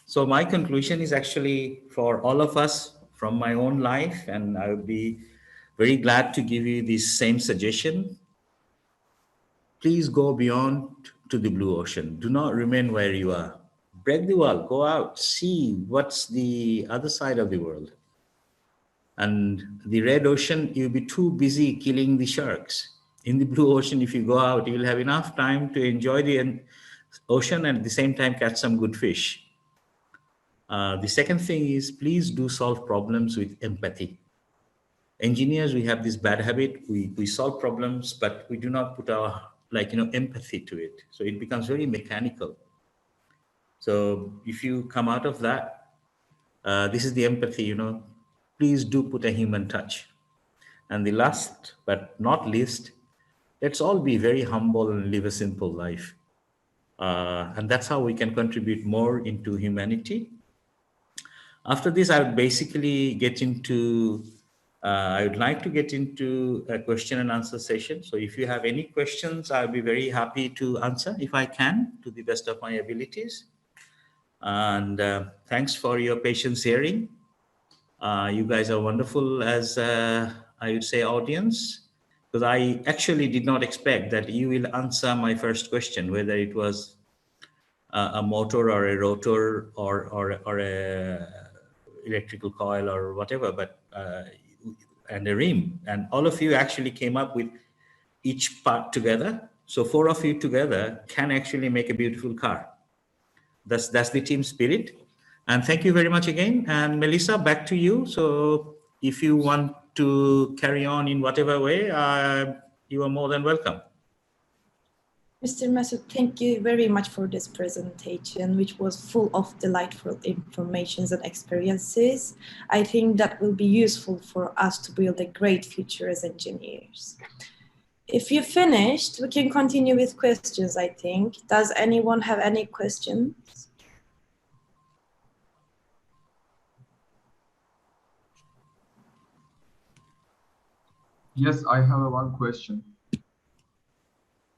So my conclusion is actually for all of us from my own life, and I would be very glad to give you this same suggestion. Please go beyond to the blue ocean. Do not remain where you are. Break the wall, go out, see what's the other side of the world. And the red ocean, you'll be too busy killing the sharks. In the blue ocean, if you go out, you'll have enough time to enjoy the ocean and at the same time catch some good fish. The second thing is, please do solve problems with empathy. Engineers, we have this bad habit. We solve problems, but we do not put our empathy to it. So it becomes very mechanical. So if you come out of that, this is the empathy, please do put a human touch. And the last but not least, let's all be very humble and live a simple life. And that's how we can contribute more into humanity. After this, I would basically I would like to get into a question and answer session. So if you have any questions, I'll be very happy to answer if I can, to the best of my abilities. And thanks for your patience hearing. You guys are wonderful as I would say audience, because I actually did not expect that you will answer my first question, whether it was a motor or a rotor or a electrical coil or whatever, but and a rim, and all of you actually came up with each part together. So 4 of you together can actually make a beautiful car. That's the team spirit. And thank you very much again. And Melissa, back to you. So if you want to carry on in whatever way, you are more than welcome. Mr. Masud, thank you very much for this presentation, which was full of delightful informations and experiences. I think that will be useful for us to build a great future as engineers. If you finished, we can continue with questions, I think. Does anyone have any questions? Yes, I have one question.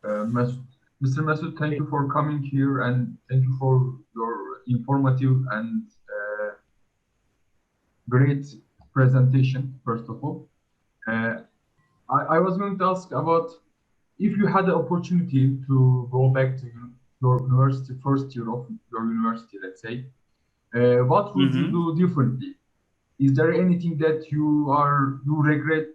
Masud. Mr. Masud, thank you for coming here and thank you for your informative and great presentation, first of all. I was going to ask about if you had the opportunity to go back to your university, first year of your university, let's say, what would you do differently? Is there anything that you regret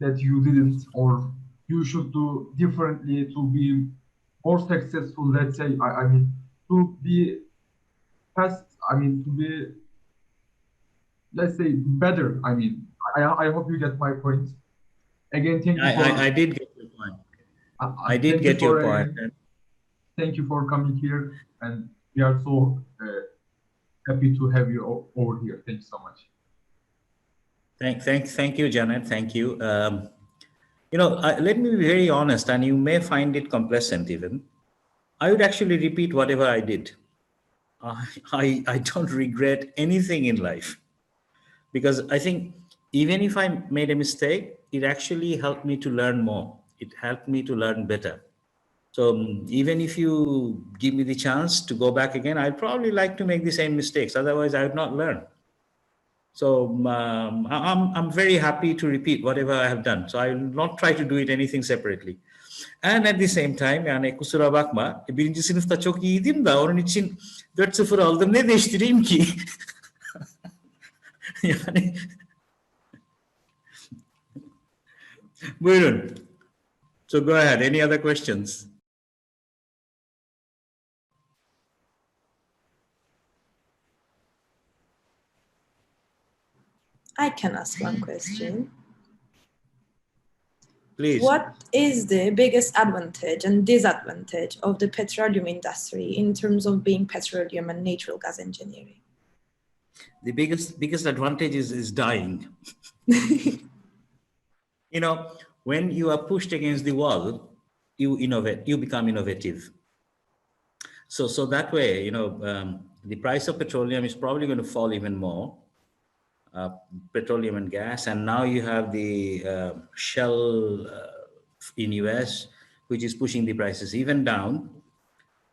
that you didn't, or you should do differently to be more successful? Let's say, I mean, to be fast. I mean, to be, let's say, better. I mean, I hope you get my point. Again, thank you for. I did get your point. I did thank you get your for, point. Thank you for coming here, and we are so happy to have you over here. Thank you so much. Thank you, Janet. Thank you. You know, let me be very honest, and you may find it complacent even. I would actually repeat whatever I did. I don't regret anything in life, because I think even if I made a mistake, it actually helped me to learn more. It helped me to learn better. So even if you give me the chance to go back again, I'd probably like to make the same mistakes. Otherwise, I would not learn. So I'm very happy to repeat whatever I have done. So I will not try to do it anything separately. And at the same time, yani kusura bakma, birinci sınıfta çok iyiydim da onun için 4-0 aldım. Ne değiştireyim ki? Yani buyurun. So go ahead. Any other questions? I can ask one question. Please. What is the biggest advantage and disadvantage of the petroleum industry in terms of being petroleum and natural gas engineering? The biggest advantage is dying. You know, when you are pushed against the wall, you innovate, you become innovative. So that way, you know, the price of petroleum is probably going to fall even more. Petroleum and gas, and now you have the Shell in US, which is pushing the prices even down.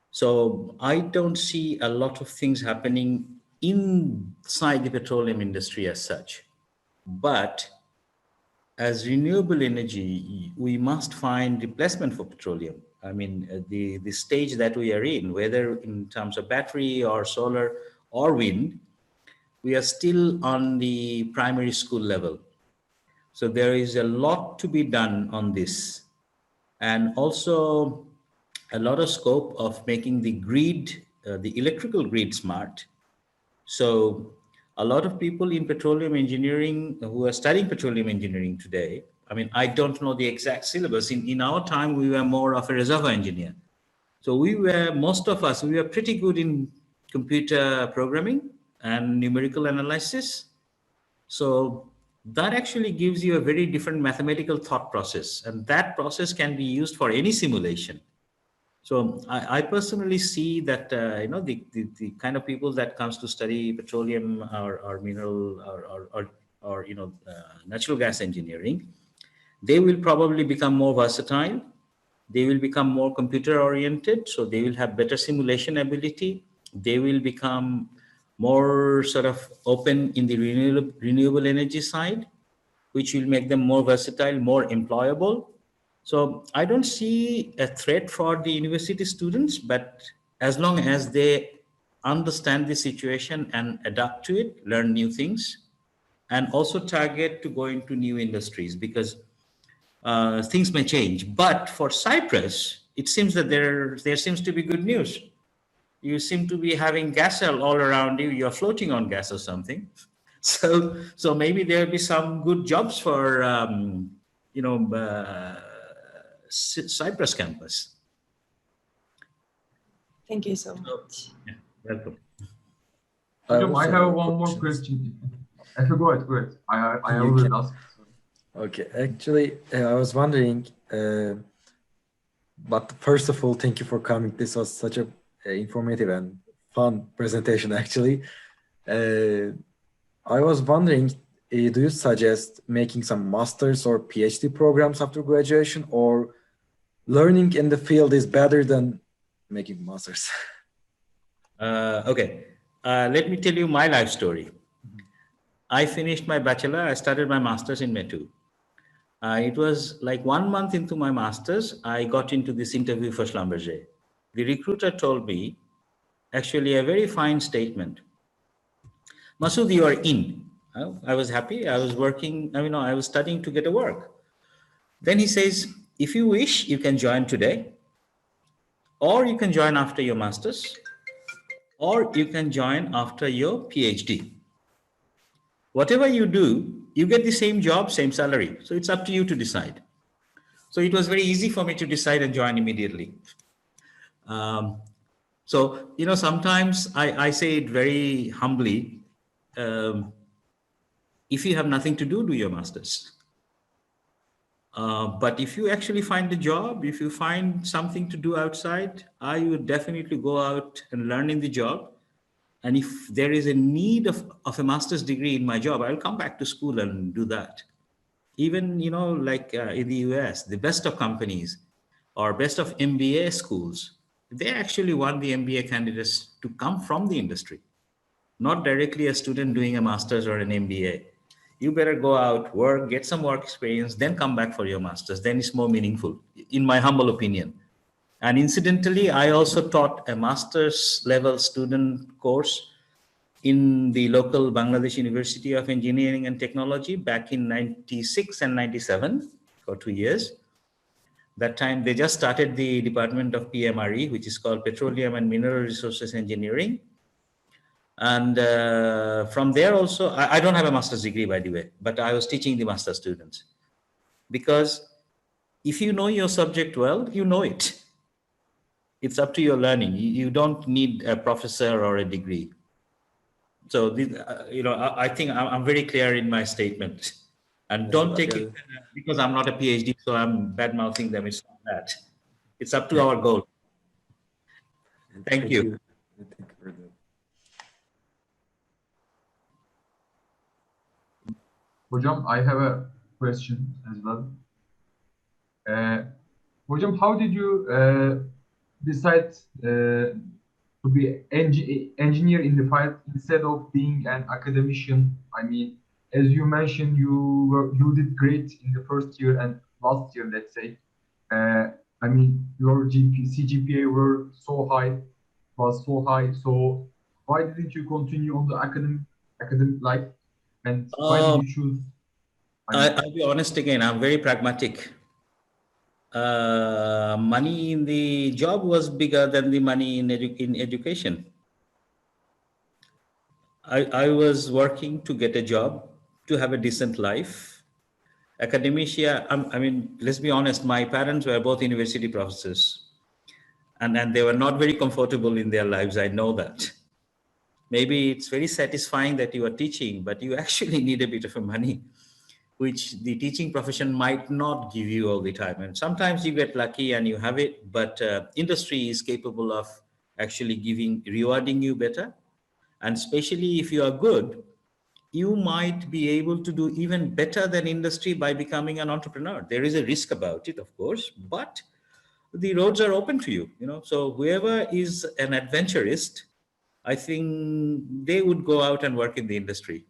So I don't see a lot of things happening inside the petroleum industry as such. But as renewable energy, we must find replacement for petroleum. I mean, the stage that we are in, whether in terms of battery or solar or wind, we are still on the primary school level. So there is a lot to be done on this. And also a lot of scope of making the grid, the electrical grid smart. So a lot of people in petroleum engineering who are studying petroleum engineering today, I mean, I don't know the exact syllabus. In our time, we were more of a reservoir engineer. So most of us, we were pretty good in computer programming and numerical analysis. So that actually gives you a very different mathematical thought process. And that process can be used for any simulation. So I personally see that, you know, the kind of people that comes to study petroleum or mineral or you know, natural gas engineering, they will probably become more versatile. They will become more computer oriented. So they will have better simulation ability. They will become more sort of open in the renewable energy side, which will make them more versatile, more employable. So I don't see a threat for the university students, but as long as they understand the situation and adapt to it, learn new things, and also target to go into new industries, because things may change. But for Cyprus, it seems that there seems to be good news. You seem to be having gas all around you. You're floating on gas or something. So maybe there'll be some good jobs for you know, Cyprus campus. Thank you so much. Yeah, welcome. I have one more question. Go ahead. I already asked. Okay, actually, I was wondering, but first of all, thank you for coming. This was such a informative and fun presentation, actually. I was wondering, do you suggest making some master's or PhD programs after graduation, or learning in the field is better than making masters? Okay, let me tell you my life story. I finished my bachelor. I started my master's in METU. It was like 1 month into my master's, I got into this interview for Schlumberger. The recruiter told me, actually, a very fine statement. Masud, you are in. I was happy. I was working. I was studying to get a work. Then he says, if you wish, you can join today, or you can join after your master's, or you can join after your PhD. Whatever you do, you get the same job, same salary. So it's up to you to decide. So it was very easy for me to decide and join immediately. So, sometimes I say it very humbly. If you have nothing to do your master's. But if you actually find a job, if you find something to do outside, I would definitely go out and learn in the job. And if there is a need of a master's degree in my job, I'll come back to school and do that. Even, like in the US, the best of companies or best of MBA schools, they actually want the MBA candidates to come from the industry, not directly a student doing a master's or an MBA. You better go out, work, get some work experience, then come back for your master's. Then it's more meaningful, in my humble opinion. And incidentally, I also taught a master's level student course in the local Bangladesh University of Engineering and Technology back in 96 and 97 for 2 years. That time they just started the department of PMRE, which is called Petroleum and Mineral Resources Engineering. And from there also, I don't have a master's degree, by the way, but I was teaching the master students. Because if you know your subject well, you know it. It's up to your learning. You don't need a professor or a degree. So, I think I'm very clear in my statement. And don't take it because I'm not a PhD, so I'm bad-mouthing them. It's not that. It's up to our goal. Thank you. Thank you for that. Hocam, I have a question as well. Hocam, how did you decide to be engineer in the field instead of being an academician? I mean, as you mentioned, you did great in the first year and last year, let's say. I mean, your CGPA was so high. So why didn't you continue on the academic life? And why did you choose? I'll be honest again, I'm very pragmatic. Money in the job was bigger than the money in education. I was working to get a job, to have a decent life. Academia, I mean, let's be honest, my parents were both university professors. And they were not very comfortable in their lives, I know that. Maybe it's very satisfying that you are teaching, but you actually need a bit of money, which the teaching profession might not give you all the time. And sometimes you get lucky and you have it, but industry is capable of actually rewarding you better. And especially if you are good, you might be able to do even better than industry by becoming an entrepreneur. There is a risk about it, of course, but the roads are open to you, So whoever is an adventurist, I think they would go out and work in the industry.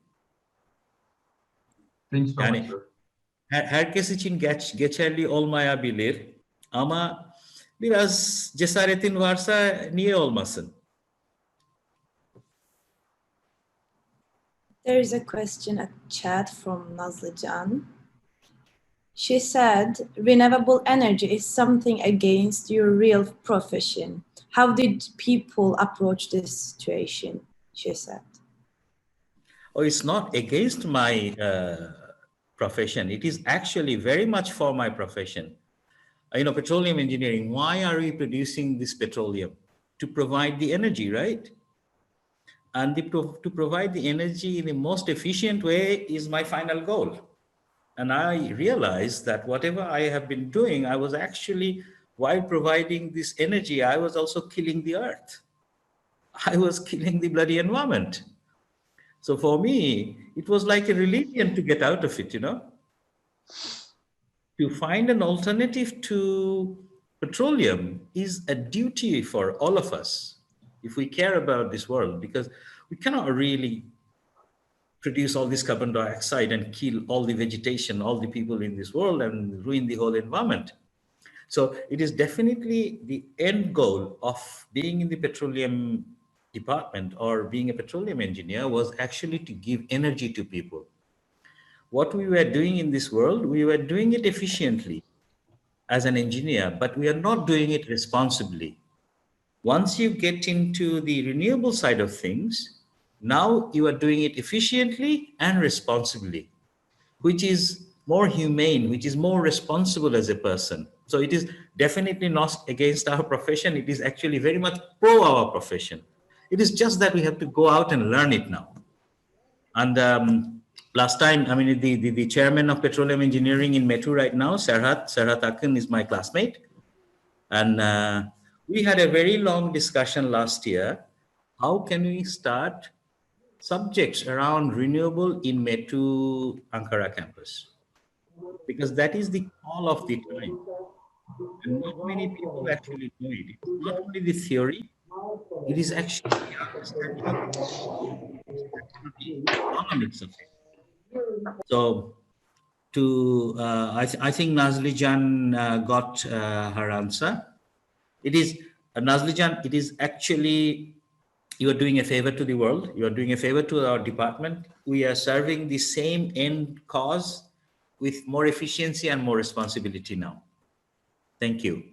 Thanks so much, sir. Herkes için geçerli olmayabilir ama biraz cesaretin varsa niye olmasın? There is a question at chat from Nazlıcan. She said, renewable energy is something against your real profession. How did people approach this situation? She said. Oh, it's not against my profession. It is actually very much for my profession. Petroleum engineering, why are we producing this petroleum? To provide the energy, right? And to provide the energy in the most efficient way is my final goal. And I realized that whatever I have been doing, I was actually, while providing this energy, I was also killing the earth. I was killing the bloody environment. So for me, it was like a religion to get out of it, To find an alternative to petroleum is a duty for all of us if we care about this world, because we cannot really produce all this carbon dioxide and kill all the vegetation, all the people in this world, and ruin the whole environment. So it is definitely the end goal of being in the petroleum department or being a petroleum engineer was actually to give energy to people. What we were doing in this world, we were doing it efficiently as an engineer, but we are not doing it responsibly. Once you get into the renewable side of things, now you are doing it efficiently and responsibly, which is more humane, which is more responsible as a person. So it is definitely not against our profession. It is actually very much pro our profession. It is just that we have to go out and learn it now. And last time, I mean, the chairman of petroleum engineering in METU right now, Serhat Akın, is my classmate. And we had a very long discussion last year. How can we start subjects around renewable in METU Ankara campus? Because that is the call of the time. And not many people actually know it. It's not only the theory, it is actually the understanding of the economics of it. So I think Nazlijan got her answer. It is, Nazlijan, it is actually, you are doing a favor to the world. You are doing a favor to our department. We are serving the same end cause with more efficiency and more responsibility now. Thank you.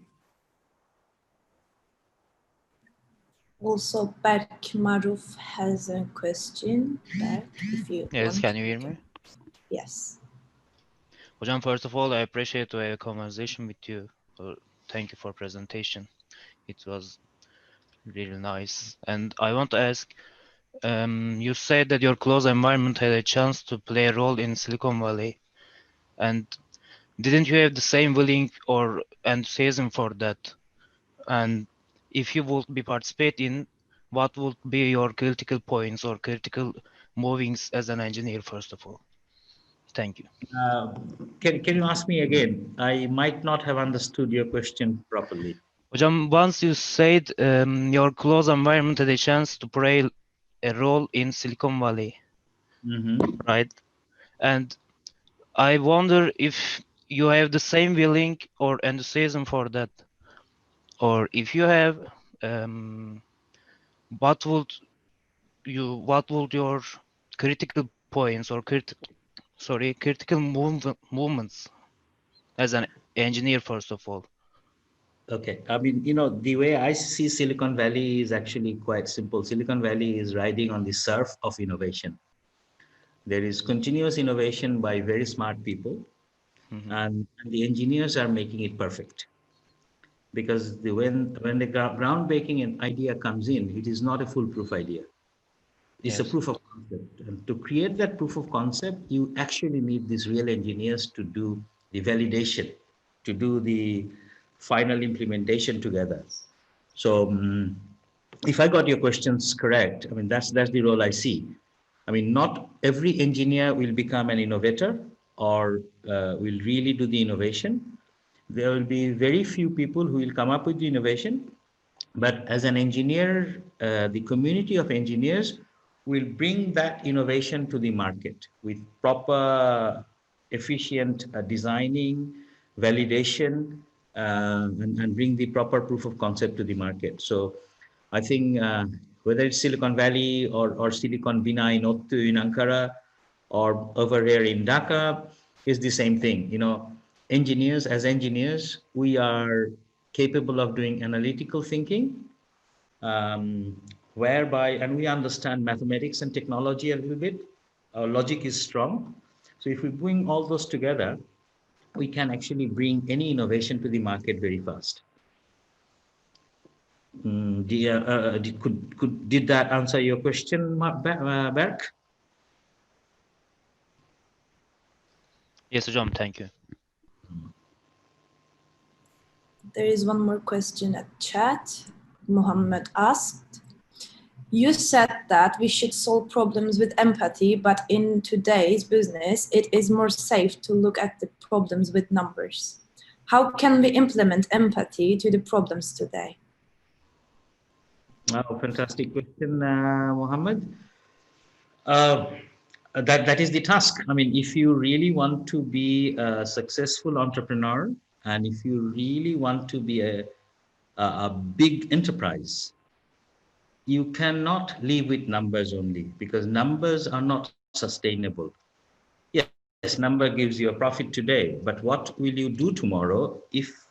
Also, Berk Maruf has a question. Berk, if you Yes, want. can you hear me? Yes. Hocam, first of all, I appreciate to have a conversation with you. Thank you for presentation. It was really nice. And I want to ask, you said that your close environment had a chance to play a role in Silicon Valley. And didn't you have the same willing or enthusiasm for that? And if you would be participating, what would be your critical points or critical movings as an engineer, first of all? Thank you. Can you ask me again? I might not have understood your question properly. Hocam, once you said your close environment had a chance to play a role in Silicon Valley, right? And I wonder if you have the same willing or enthusiasm for that, or if you have, what would your critical points or critical movements as an engineer, first of all? Okay. I mean, you know, the way I see Silicon Valley is actually quite simple. Silicon Valley is riding on the surf of innovation. There is continuous innovation by very smart people, and the engineers are making it perfect. Because when the groundbreaking idea comes in, it is not a foolproof idea. It's a proof of concept. And to create that proof of concept, you actually need these real engineers to do the validation, to do the final implementation together. So if I got your questions correct, I mean, that's the role I see. I mean, not every engineer will become an innovator or will really do the innovation. There will be very few people who will come up with the innovation. But as an engineer, the community of engineers will bring that innovation to the market with proper, efficient designing, validation, and bring the proper proof of concept to the market. So I think whether it's Silicon Valley or Silicon Bina in ODTÜ in Ankara or over here in Dhaka is the same thing. You know, engineers, as engineers, we are capable of doing analytical thinking, whereby, and we understand mathematics and technology a little bit. Our logic is strong. So if we bring all those together, we can actually bring any innovation to the market very fast. Did that answer your question, Berk? Yes, Hocam, thank you. There is one more question at chat. Muhammad asked, you said that we should solve problems with empathy, but in today's business, it is more safe to look at the problems with numbers. How can we implement empathy to the problems today? Oh, fantastic question, Mohammed. Uh, that is the task. I mean, if you really want to be a successful entrepreneur, and if you really want to be a big enterprise, you cannot live with numbers only, because numbers are not sustainable. Yes, number gives you a profit today, but what will you do tomorrow if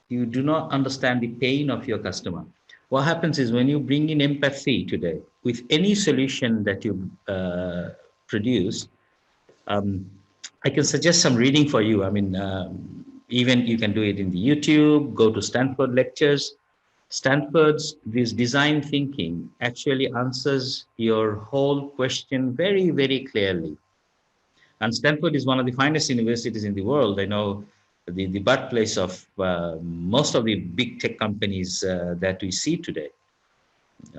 you do not understand the pain of your customer? What happens is, when you bring in empathy today with any solution that you produce, um, I can suggest some reading for you. I mean, even you can do it in the YouTube, go to Stanford lectures. Stanford's this design thinking actually answers your whole question very, very clearly. And Stanford is one of the finest universities in the world. I know the birthplace of most of the big tech companies that we see today,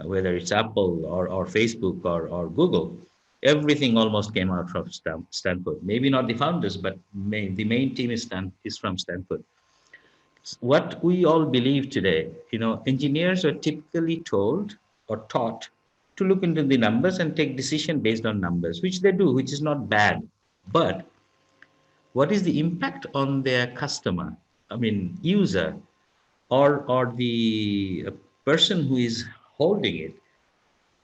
whether it's Apple or Facebook or Google. Everything almost came out from Stanford. Maybe not the founders, but the main team is from Stanford. What we all believe today, engineers are typically told or taught to look into the numbers and take decision based on numbers, which they do, which is not bad. But what is the impact on their customer? I mean, user or the person who is holding it.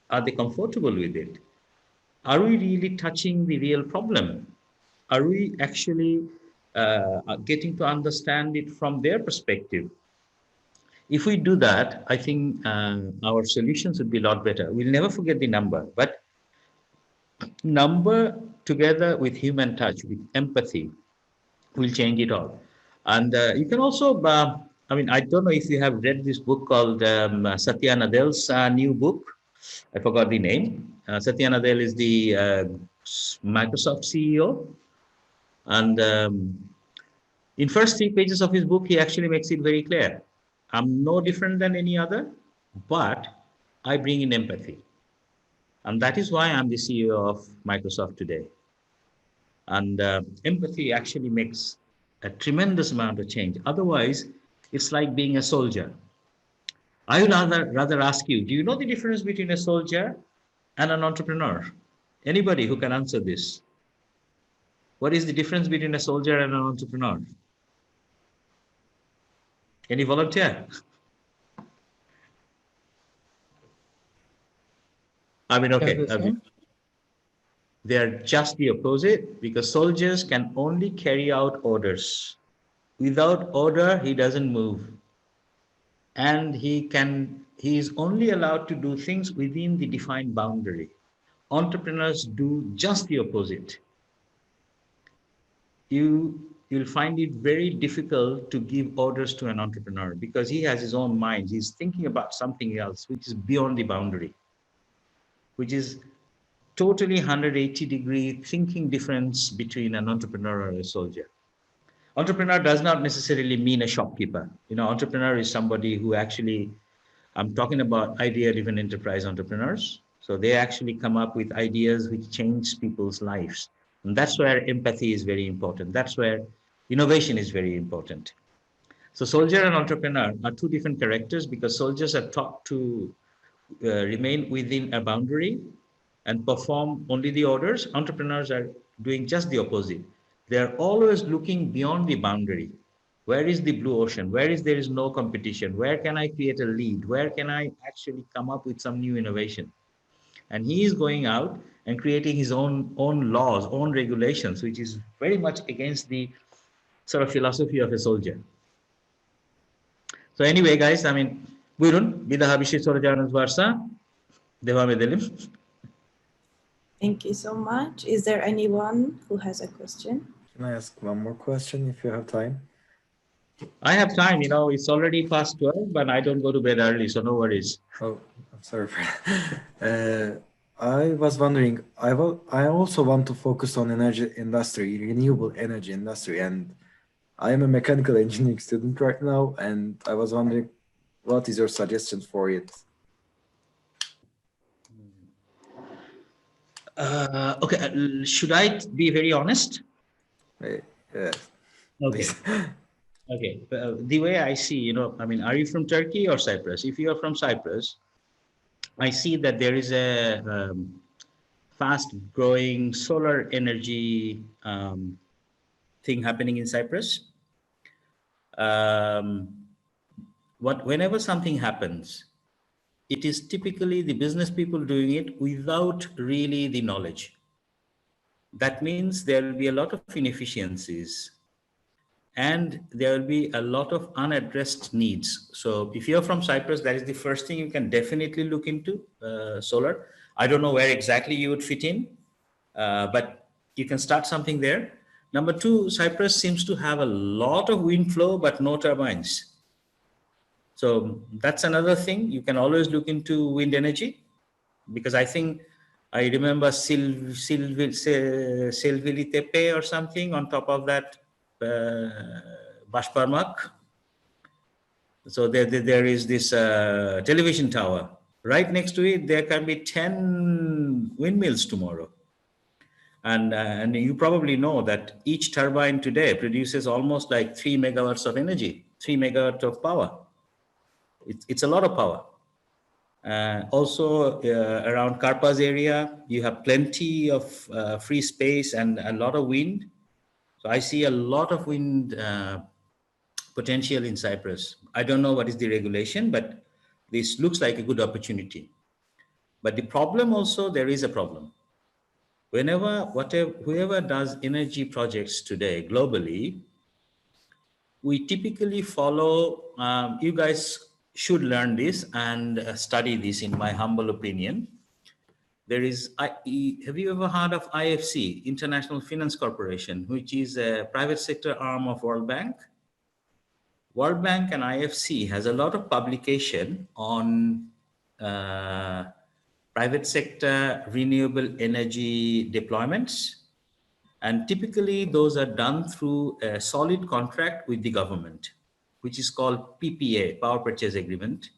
Are they comfortable with it? Are we really touching the real problem? Are we actually getting to understand it from their perspective? If we do that, I think our solutions would be a lot better. We'll never forget the number, but number together with human touch, with empathy, will change it all. And you can also, I mean, I don't know if you have read this book called Satya Nadel's new book. I forgot the name. Satya Nadella is the Microsoft CEO. And in first 3 pages of his book, he actually makes it very clear. I'm no different than any other, but I bring in empathy. And that is why I'm the CEO of Microsoft today. And empathy actually makes a tremendous amount of change. Otherwise, it's like being a soldier. I would rather ask you, do you know the difference between a soldier and an entrepreneur? Anybody who can answer this? What is the difference between a soldier and an entrepreneur? Any volunteer? I mean, okay. They are just the opposite, because soldiers can only carry out orders. Without order, he doesn't move. And he is only allowed to do things within the defined boundary. Entrepreneurs do just the opposite. You'll find it very difficult to give orders to an entrepreneur, because he has his own mind. He's thinking about something else, which is beyond the boundary, which is totally 180-degree thinking difference between an entrepreneur and a soldier. Entrepreneur does not necessarily mean a shopkeeper. Entrepreneur is somebody who actually, I'm talking about idea-driven enterprise entrepreneurs. So they actually come up with ideas which change people's lives. And that's where empathy is very important. That's where innovation is very important. So soldier and entrepreneur are two different characters, because soldiers are taught to remain within a boundary and perform only the orders. Entrepreneurs are doing just the opposite. They're always looking beyond the boundary. Where is the blue ocean? Where is there is no competition? Where can I create a lead? Where can I actually come up with some new innovation? And he is going out and creating his own laws, own regulations, which is very much against the sort of philosophy of a soldier. So anyway, guys, I mean, buyurun, bir daha bir şey soracağınız varsa devam edelim. Thank you so much. Is there anyone who has a question? Can I ask one more question if you have time? I have time, it's already past 12, but I don't go to bed early, so no worries. Oh, I'm sorry for that. I was wondering, I also want to focus on energy industry, renewable energy industry, and I am a mechanical engineering student right now, and I was wondering, what is your suggestion for it? Okay, should I be very honest? Yeah, Okay. Okay, the way I see, I mean, are you from Turkey or Cyprus? If you are from Cyprus, I see that there is a fast growing solar energy thing happening in Cyprus. Um, whenever something happens, it is typically the business people doing it without really the knowledge. That means there will be a lot of inefficiencies and there will be a lot of unaddressed needs. So if you're from Cyprus, that is the first thing you can definitely look into, solar. I don't know where exactly you would fit in, but you can start something there. Number two, Cyprus seems to have a lot of wind flow, but no turbines. So that's another thing. You can always look into wind energy, because I think I remember Silvili Tepe or something on top of that Bashparmak. So there is this television tower. Right next to it, there can be 10 windmills tomorrow. And you probably know that each turbine today produces almost like 3 megawatts of energy, 3 megawatts of power. It's a lot of power. Also, around Karpaz area, you have plenty of free space and a lot of wind. So I see a lot of wind potential in Cyprus. I don't know what is the regulation, but this looks like a good opportunity. But the problem also, there is a problem. Whoever does energy projects today globally, we typically follow, you guys should learn this and study this, in my humble opinion. There is, have you ever heard of IFC, International Finance Corporation, which is a private sector arm of World Bank? World Bank and IFC has a lot of publication on private sector renewable energy deployments. And typically those are done through a solid contract with the government, which is called PPA, Power Purchase Agreement,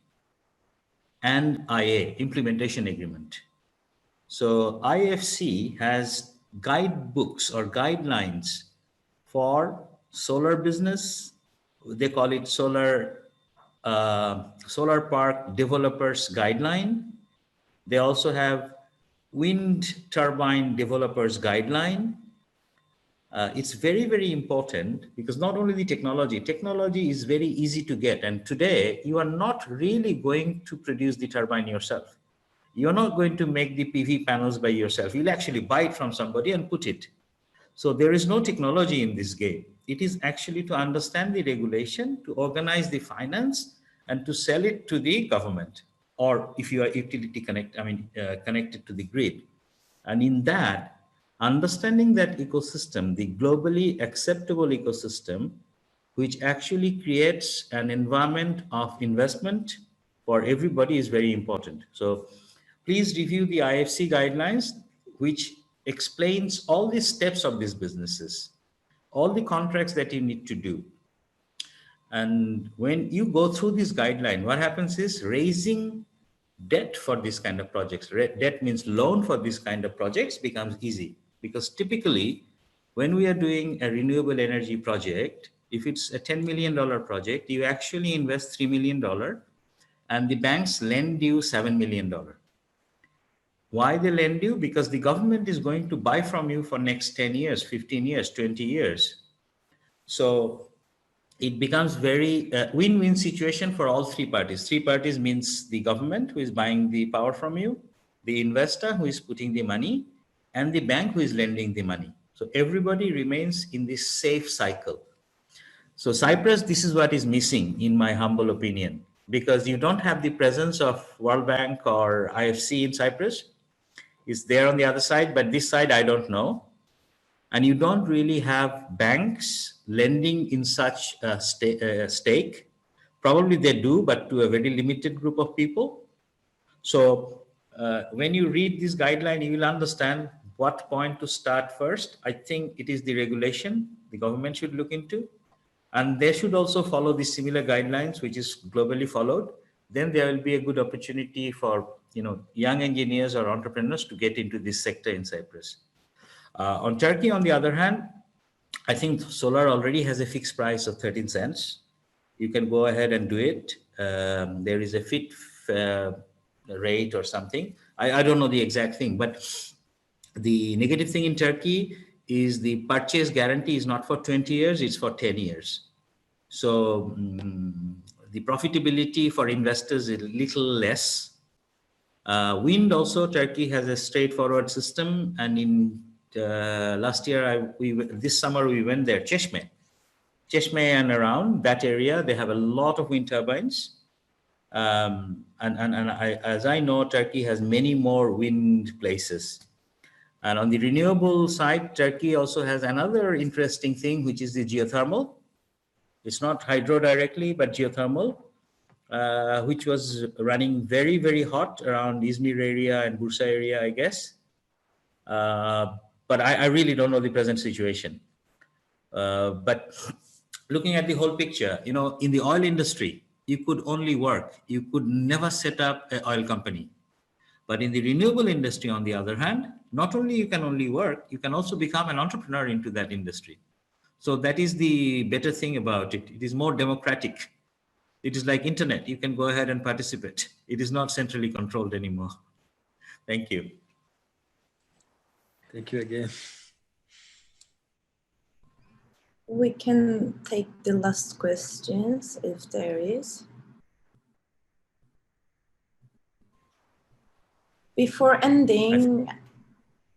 and IA, Implementation Agreement. So IFC has guidebooks or guidelines for solar business. They call it solar park developers guideline. They also have wind turbine developers guideline. It's very, very important, because not only the technology is very easy to get. And today you are not really going to produce the turbine yourself. You're not going to make the PV panels by yourself. You'll actually buy it from somebody and put it. So there is no technology in this game. It is actually to understand the regulation, to organize the finance, and to sell it to the government, or if you are utility connected to the grid. And in that, understanding that ecosystem, the globally acceptable ecosystem, which actually creates an environment of investment for everybody, is very important. So please review the IFC guidelines, which explains all the steps of these businesses, all the contracts that you need to do. And when you go through this guideline, what happens is raising debt for this kind of projects. Debt means loan for this kind of projects becomes easy, because typically when we are doing a renewable energy project, if it's a $10 million project, you actually invest $3 million and the banks lend you $7 million. Why they lend you? Because the government is going to buy from you for next 10 years, 15 years, 20 years. So it becomes very win-win situation for all three parties. Three parties means the government, who is buying the power from you, the investor who is putting the money, and the bank who is lending the money. So everybody remains in this safe cycle. So Cyprus, this is what is missing, in my humble opinion, because you don't have the presence of World Bank or IFC in Cyprus. It's there on the other side, but this side I don't know. And you don't really have banks lending in such a stake. Probably they do, but to a very limited group of people. So when you read this guideline, you will understand what point to start first. I think it is the regulation the government should look into. And they should also follow the similar guidelines, which is globally followed. Then there will be a good opportunity for young engineers or entrepreneurs to get into this sector in Cyprus. On Turkey, on the other hand, I think solar already has a fixed price of 13 cents. You can go ahead and do it. There is a fit rate or something. I don't know the exact thing, but the negative thing in Turkey is the purchase guarantee is not for 20 years, it's for 10 years. So the profitability for investors is a little less. Wind also, Turkey has a straightforward system. And in last year, this summer, we went there, Çeşme and around that area, they have a lot of wind turbines. As I know, Turkey has many more wind places. And on the renewable side, Turkey also has another interesting thing, which is the geothermal. It's not hydro directly, but geothermal, which was running very, very hot around Izmir area and Bursa area, I guess. But I really don't know the present situation. But looking at the whole picture, you know, in the oil industry, you could only work. You could never set up an oil company. But in the renewable industry, on the other hand, not only you can only work, you can also become an entrepreneur into that industry. So that is the better thing about it. It is more democratic. It is like internet. You can go ahead and participate. It is not centrally controlled anymore. Thank you. Thank you again. We can take the last questions if there is. Before ending,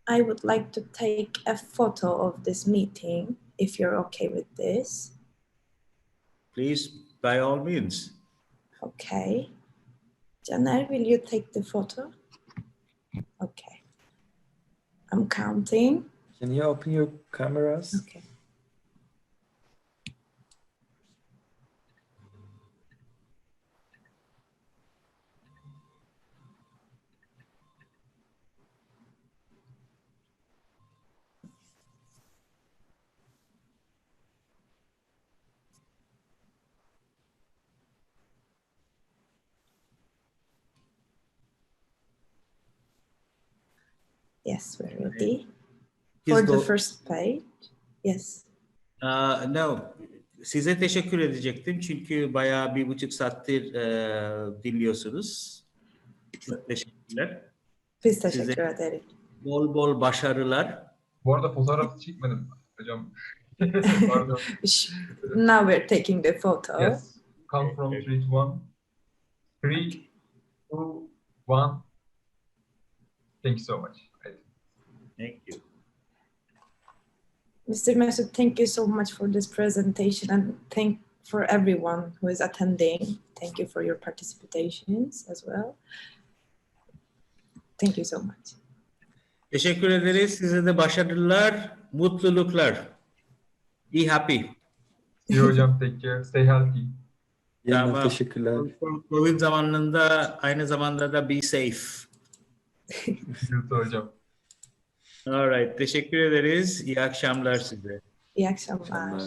I would like to take a photo of this meeting, if you're okay with this. Please, by all means. Okay. Caner, will you take the photo? Okay. I'm counting. Can you open your cameras? Okay. Yes, we're ready. For the first page. Yes. No. Size teşekkür edecektim çünkü bayağı 1,5 saattir dinliyorsunuz. Çok teşekkürler. Biz teşekkür ederiz. Bol bol başarılar. Bu arada fotoğraf çekmedim hocam. Pardon. Now we're taking the photo. Yes. Count from 3 to 1. 3, 2, 1. Thank you so much. Thank you. Mr. Masud, thank you so much for this presentation, and thank for everyone who is attending. Thank you for your participations as well. Thank you so much. Teşekkür ederiz. Size de başarılar, mutluluklar. Be happy. See you hocam. Take care. Stay healthy. Yeniden teşekkürler. Covid zamanında aynı zamanda da be safe. hocam. All right. Teşekkür ederiz. İyi akşamlar size. İyi akşamlar.